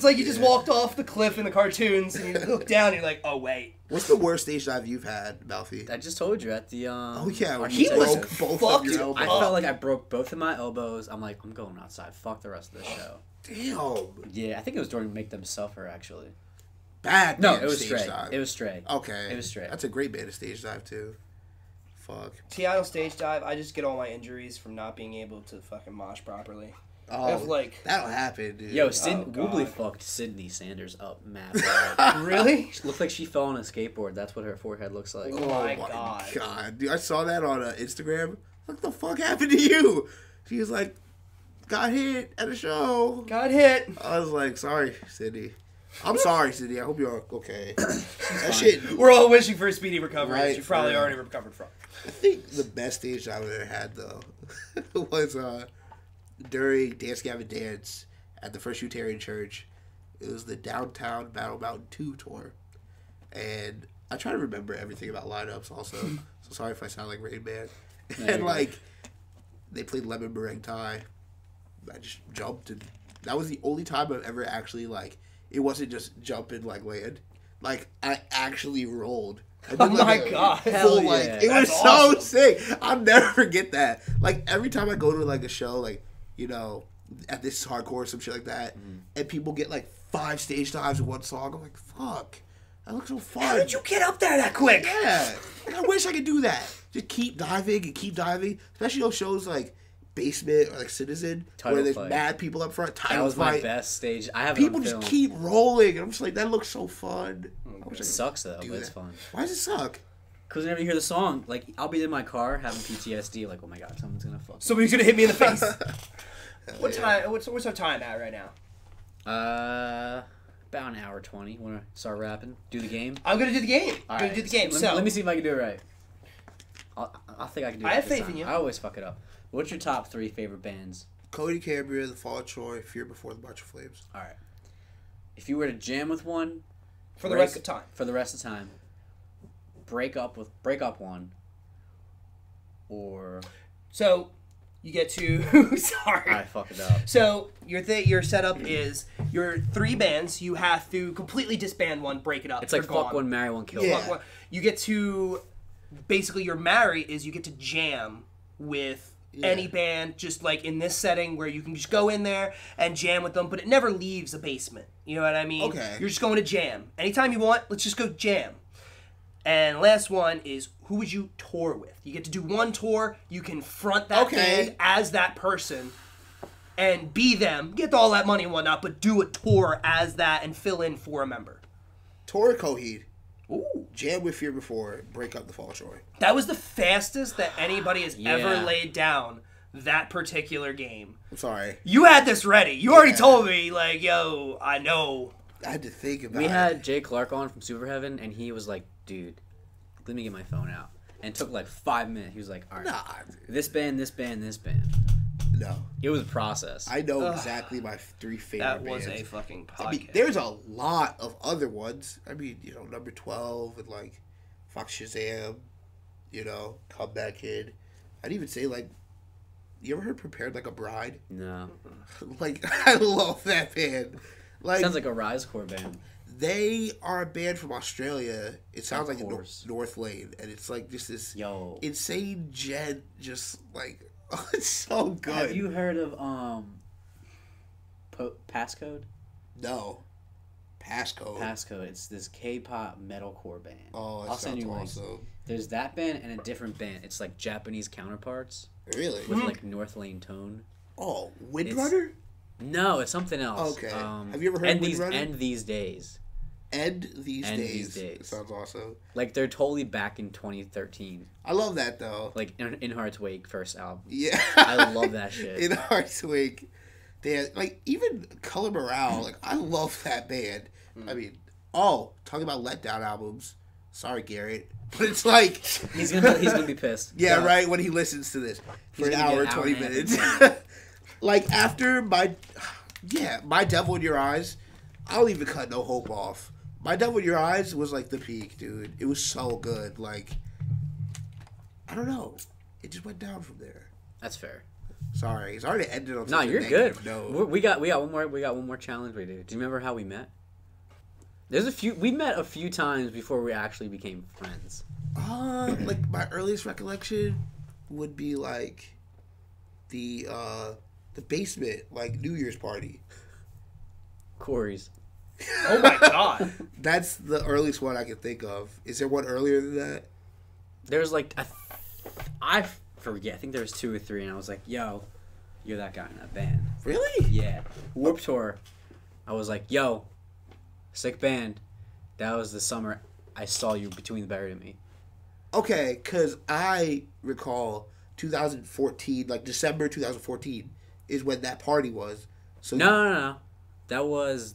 Speaker 2: like you just walked off the cliff in the cartoons and you look down and you're like, oh wait.
Speaker 3: What's the worst stage dive you've had, Malfi?
Speaker 1: I just told you at the
Speaker 3: Oh yeah, when
Speaker 1: He
Speaker 3: you
Speaker 1: was
Speaker 3: broke both
Speaker 2: fucked
Speaker 3: of your
Speaker 2: up.
Speaker 1: I
Speaker 3: elbows.
Speaker 1: felt like I broke both of my elbows. I'm like, I'm going outside. Fuck the rest of the show.
Speaker 3: Damn.
Speaker 1: Yeah, I think it was during Make Them Suffer actually.
Speaker 3: Bad
Speaker 1: No,
Speaker 3: band
Speaker 1: it was
Speaker 3: stage
Speaker 1: Stray.
Speaker 3: dive.
Speaker 1: It was Stray.
Speaker 3: Okay.
Speaker 1: It was Stray.
Speaker 3: That's a great band of stage dive too. Fuck.
Speaker 2: See, I don't stage dive. I just get all my injuries from not being able to fucking mosh properly.
Speaker 3: Oh,
Speaker 2: It's like,
Speaker 3: that'll happen, dude.
Speaker 1: Yo,
Speaker 2: God.
Speaker 1: Woobly fucked Sydney Sanders up mad bad.
Speaker 2: really?
Speaker 1: She looked like she fell on a skateboard. That's what her forehead looks like.
Speaker 2: Oh my God.
Speaker 3: Dude, I saw that on Instagram. What the fuck happened to you? She was like, got hit at a show.
Speaker 2: Got hit.
Speaker 3: I was like, sorry, Sydney. I'm sorry, Sydney. I hope you're okay. That shit.
Speaker 2: We're all wishing for a speedy recovery,
Speaker 3: Right,
Speaker 2: which you probably
Speaker 3: yeah.
Speaker 2: already recovered from.
Speaker 3: I think the best stage I've ever had though was during Dance Gavin Dance at the First Unitarian Church. It was the Downtown Battle Mountain 2 tour, and I try to remember everything about lineups. Also, so sorry if I sound like Rain Man. And like, they played Lemon Meringue Tie. I just jumped, and that was the only time I've ever actually like. It wasn't just jump and like land. Like I actually rolled. I did,
Speaker 2: Oh
Speaker 3: like,
Speaker 2: my God.
Speaker 3: Full,
Speaker 1: Hell
Speaker 3: like
Speaker 1: yeah.
Speaker 3: it was
Speaker 2: That's
Speaker 3: so
Speaker 2: awesome.
Speaker 3: sick. I'll never forget that. Like every time I go to like a show, like at this hardcore or some shit like that, and people get like 5 stage dives in one song, I'm like, fuck, that looks so fun.
Speaker 2: How did you get up there that quick?
Speaker 3: Yeah, like, I wish I could do that. Just keep diving and keep diving, especially those shows like Basement or like Citizen,
Speaker 1: Title
Speaker 3: where there's
Speaker 1: fight.
Speaker 3: mad people up front.
Speaker 1: That
Speaker 3: Title
Speaker 1: was my
Speaker 3: fight.
Speaker 1: best stage. I have
Speaker 3: People
Speaker 1: it on
Speaker 3: just
Speaker 1: film.
Speaker 3: keep rolling, and I'm just like, that looks so fun. I wish I
Speaker 1: It
Speaker 3: could
Speaker 1: sucks though,
Speaker 3: do
Speaker 1: but it's
Speaker 3: that.
Speaker 1: fun.
Speaker 3: Why does it suck?
Speaker 1: Because whenever you hear the song, like I'll be in my car having PTSD, like, oh my god, someone's gonna fuck.
Speaker 2: Somebody's gonna hit me in the face. What time? What's our time at right now?
Speaker 1: About an hour 20. Wanna start rapping? Do the game.
Speaker 2: I'm gonna do the game.
Speaker 1: All
Speaker 2: I'm gonna
Speaker 1: right.
Speaker 2: do the game.
Speaker 1: Let me see if I can do it right. I think I can do it.
Speaker 2: I have
Speaker 1: this
Speaker 2: faith
Speaker 1: time.
Speaker 2: in you.
Speaker 1: I always fuck it up. What's your top 3 favorite bands?
Speaker 3: Cody Cambria, The Fall of Troy, Fear Before the March of Flames.
Speaker 1: All right. If you were to jam with one
Speaker 2: For the rest of time.
Speaker 1: for the rest of time, break up one, or
Speaker 2: So you get to. Sorry.
Speaker 1: I fuck it up.
Speaker 2: So your setup is your 3 bands. You have to completely disband one, break it up.
Speaker 1: It's like
Speaker 2: They're
Speaker 1: fuck
Speaker 2: gone.
Speaker 1: one, marry one, kill
Speaker 3: Yeah.
Speaker 1: one.
Speaker 2: Fuck one. You get to basically your marry is you get to jam with any band, just like in this setting where you can just go in there and jam with them, but it never leaves a basement. You know what I mean?
Speaker 3: Okay.
Speaker 2: You're just going to jam anytime you want. Let's just go jam. And last one is who would you tour with? You get to do one tour. You can front that band as that person and be them. Get all that money and whatnot, but do a tour as that and fill in for a member.
Speaker 3: Tori Coheed.
Speaker 2: Ooh.
Speaker 3: Jam with Fear Before, break up The Fall of Troy.
Speaker 2: That was the fastest that anybody has ever
Speaker 1: Yeah.
Speaker 2: laid down that particular game.
Speaker 3: I'm sorry.
Speaker 2: You had this ready. You already told me, like, yo, I know.
Speaker 3: I had to think about
Speaker 1: We
Speaker 3: it.
Speaker 1: had Jay Clark on from Super Heaven, and he was like, dude, let me get my phone out. And it took like 5 minutes. He was like, all right,
Speaker 3: Nah.
Speaker 1: this band, this band, this band.
Speaker 3: No.
Speaker 1: It was a process.
Speaker 3: I know exactly my 3 favorite
Speaker 2: That was
Speaker 3: bands.
Speaker 2: a fucking podcast.
Speaker 3: I mean, there's a lot of other ones. I mean, Number 12 and like Fox Shazam, Comeback Kid. I'd even say like, you ever heard Prepared Like a Bride?
Speaker 1: No.
Speaker 3: Like, I love that band. Like,
Speaker 1: Sounds like a Rise Core band.
Speaker 3: They are a band from Australia. It sounds like North Lane, and it's like just this insane gent, just like oh, it's so good.
Speaker 1: Have you heard of Passcode?
Speaker 3: No. Passcode.
Speaker 1: Passcode. It's this K-pop metalcore band.
Speaker 3: Oh,
Speaker 1: I'll send you links.
Speaker 3: Awesome.
Speaker 1: There's that band and a different band. It's like Japanese counterparts.
Speaker 3: Really?
Speaker 1: With like North Lane tone.
Speaker 3: Oh, Windrunner?
Speaker 1: No, it's something else.
Speaker 3: Okay. Have you ever heard of Windrunner?
Speaker 1: End These Days.
Speaker 3: End These Days. It sounds awesome.
Speaker 1: Like they're totally back in 2013.
Speaker 3: I love that though.
Speaker 1: Like In Heart's Wake first album.
Speaker 3: Yeah.
Speaker 1: I love that shit.
Speaker 3: In Heart's Wake. They had, like even Color Morale, like I love that band. I mean, talking about letdown albums. Sorry, Garrett, but it's like
Speaker 1: he's gonna be pissed.
Speaker 3: Yeah, right. When he listens to this for an hour, 20 minutes. Like after my Devil in Your Eyes, I don't even cut No Hope off. My Devil in Your Eyes was like the peak, dude. It was so good. Like I don't know, it just went down from there.
Speaker 1: That's fair.
Speaker 3: Sorry, it's already ended on.
Speaker 1: No, you're good.
Speaker 3: No,
Speaker 1: we got one more challenge we do. Do you remember how we met? We met a few times before we actually became friends.
Speaker 3: Like my earliest recollection would be like the basement, like New Year's party. Corey's.
Speaker 2: Oh my god.
Speaker 3: That's the earliest one I can think of. Is there one earlier than that?
Speaker 1: There's like I forget. I think there was 2 or 3, and I was like, "Yo, you're that guy in that band."
Speaker 3: Really?
Speaker 1: Yeah. Warped Tour. I was like, "Yo, sick band." That was the summer I saw you between the Buried and Me.
Speaker 3: Okay, because I recall 2014, like December 2014, is when that party was. So
Speaker 1: No. That was...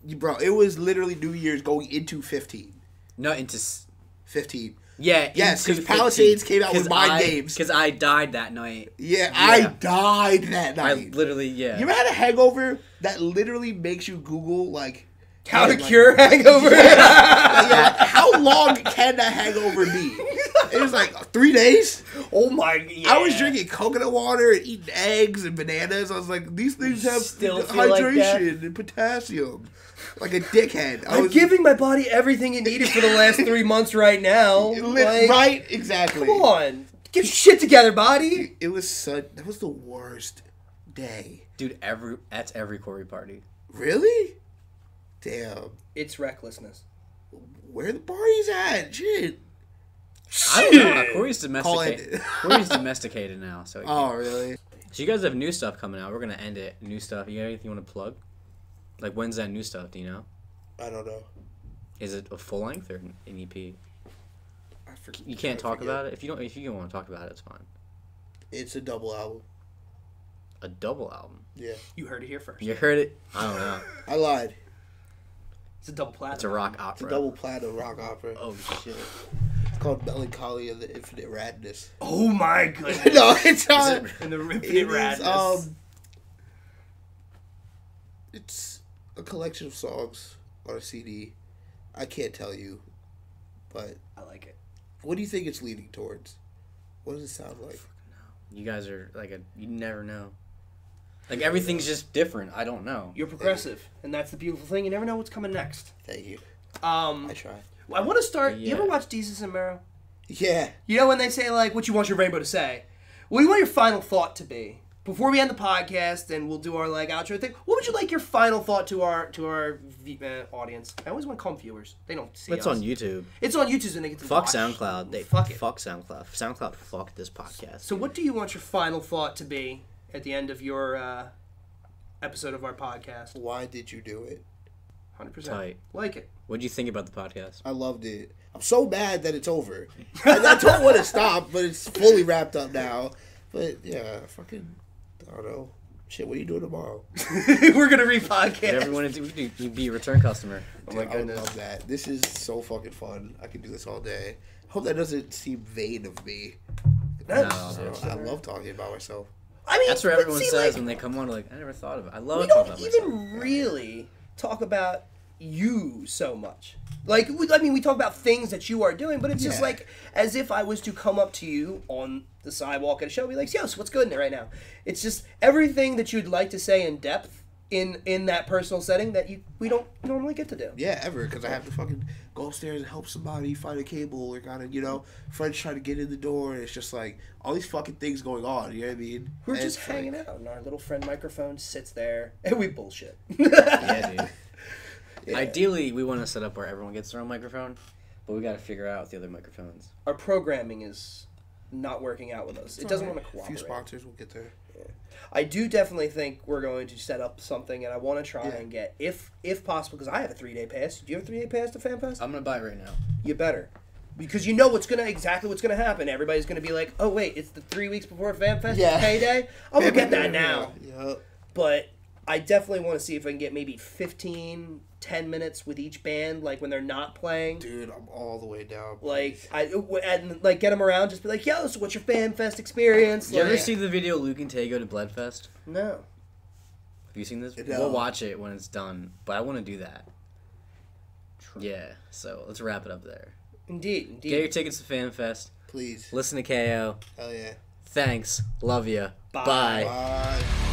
Speaker 3: Bro, it was literally New Year's going into 15.
Speaker 1: No, into...
Speaker 3: 15.
Speaker 1: Yeah,
Speaker 3: yes, because Palisades came out with Mind Games.
Speaker 1: Because I died that night.
Speaker 3: Yeah, I died that night.
Speaker 1: I literally, yeah.
Speaker 3: You ever had a hangover that literally makes you Google, like...
Speaker 2: How to cure hangover?
Speaker 3: Yeah, how long can that hangover be? It was like 3 days.
Speaker 2: Oh my! Yeah.
Speaker 3: I was drinking coconut water and eating eggs and bananas. I was like, these things have hydration and potassium. Like a dickhead.
Speaker 2: I'm giving my body everything it needed for the last 3 months right now.
Speaker 3: Right? Exactly.
Speaker 2: Come on. Get your shit together, body.
Speaker 3: It was that was the worst day.
Speaker 1: Dude, that's every Corey party.
Speaker 3: Really? Damn.
Speaker 2: It's recklessness.
Speaker 3: Where the parties at? Shit.
Speaker 1: I don't know. Corey's domesticated. Corey's domesticated now. So
Speaker 3: really?
Speaker 1: So you guys have new stuff coming out. We're gonna end it. New stuff. You got anything you want to plug? Like when's that new stuff? Do you know?
Speaker 3: I don't know.
Speaker 1: Is it a full length or an EP? You can't talk about it. If you don't want to talk about it, it's fine.
Speaker 3: It's a double album.
Speaker 1: A double album.
Speaker 3: Yeah.
Speaker 2: You heard it here first.
Speaker 1: You heard it. I don't know.
Speaker 3: I lied.
Speaker 2: It's a double platinum.
Speaker 1: It's a rock opera.
Speaker 3: It's a double platinum rock opera.
Speaker 1: Oh shit.
Speaker 3: It's called Melancholy of the Infinite Radness.
Speaker 2: Oh my goodness.
Speaker 3: No, it's not.
Speaker 2: And the Infinite Radness.
Speaker 3: It's a collection of songs on a CD. I can't tell you, but
Speaker 2: I like it.
Speaker 3: What do you think it's leading towards? What does it sound like?
Speaker 1: You guys are you never know. Like everything's just different. I don't know.
Speaker 2: You're progressive, and that's the beautiful thing. You never know what's coming next.
Speaker 3: Thank you.
Speaker 2: I
Speaker 3: try.
Speaker 2: I want to start. Yeah. You ever watch Jesus and Mero?
Speaker 3: Yeah.
Speaker 2: You know when they say like, "What you want your rainbow to say?" What do you want your final thought to be before we end the podcast? And we'll do our like outro thing. What would you like your final thought to our audience? I always want to call them viewers. They don't see.
Speaker 1: It's on YouTube.
Speaker 2: It's on YouTube, and they get to
Speaker 1: fuck
Speaker 2: watch.
Speaker 1: SoundCloud. They fuck SoundCloud. SoundCloud fuck this podcast.
Speaker 2: So what do you want your final thought to be at the end of your episode of our podcast?
Speaker 3: Why did you do it?
Speaker 2: 100%.
Speaker 1: Tight.
Speaker 2: Like it.
Speaker 1: What do you think about the podcast?
Speaker 3: I loved it. I'm so mad that it's over. I don't want to stop, but it's fully wrapped up now. But yeah, I don't know. Shit, what are you doing tomorrow?
Speaker 2: We're gonna re-podcast.
Speaker 1: Whatever you want to do, you be a return customer.
Speaker 3: Oh my goodness. I love that. This is so fucking fun. I can do this all day. Hope that doesn't seem vain of me.
Speaker 2: No.
Speaker 3: I love talking about myself.
Speaker 2: I mean,
Speaker 1: that's what everyone says when they come on. Like, I never thought of it. I love
Speaker 2: talking about myself. We don't even really talk about you so much. Like, we talk about things that you are doing, but it's just like as if I was to come up to you on the sidewalk at a show and be like, "Yo, so what's good in it right now?" It's just everything that you'd like to say in depth in that personal setting that we don't normally get to do.
Speaker 3: Yeah, ever, because I have to fucking go upstairs and help somebody find a cable, or gotta, friends trying to get in the door, and it's just like all these fucking things going on. You know what I mean?
Speaker 2: We're just hanging out, and our little friend microphone sits there, and we bullshit.
Speaker 1: Yeah, dude.
Speaker 3: Yeah.
Speaker 1: Ideally, we want to set up where everyone gets their own microphone, but we got to figure out the other microphones.
Speaker 2: Our programming is not working out with us. It doesn't want to
Speaker 3: A
Speaker 2: cooperate.
Speaker 3: few sponsors will get there.
Speaker 2: Yeah. I do definitely think we're going to set up something, and I want to try and get, if possible, because I have a 3-day pass. Do you have a 3-day pass to FanFest?
Speaker 1: I'm gonna buy it right now.
Speaker 2: You better, because you know exactly what's gonna happen. Everybody's gonna be like, "Oh wait, it's the 3 weeks before FanFest payday. I'm gonna get that now."
Speaker 3: Yep.
Speaker 2: But I definitely want to see if I can get maybe 15, 10 minutes with each band, like when they're not playing.
Speaker 3: Dude, I'm all the way down.
Speaker 2: Like get them around, just be like, "Yo, so what's your FanFest experience?"
Speaker 1: Did you ever see the video Luke and Tay go to Bloodfest?
Speaker 2: No.
Speaker 1: Have you seen this?
Speaker 3: No.
Speaker 1: We'll watch it when it's done, but I want to do that. Yeah, so let's wrap it up there.
Speaker 2: Indeed.
Speaker 1: Get your tickets to FanFest.
Speaker 3: Please.
Speaker 1: Listen to KO.
Speaker 3: Hell yeah.
Speaker 1: Thanks. Love you.
Speaker 2: Bye.
Speaker 1: Bye.
Speaker 3: Bye.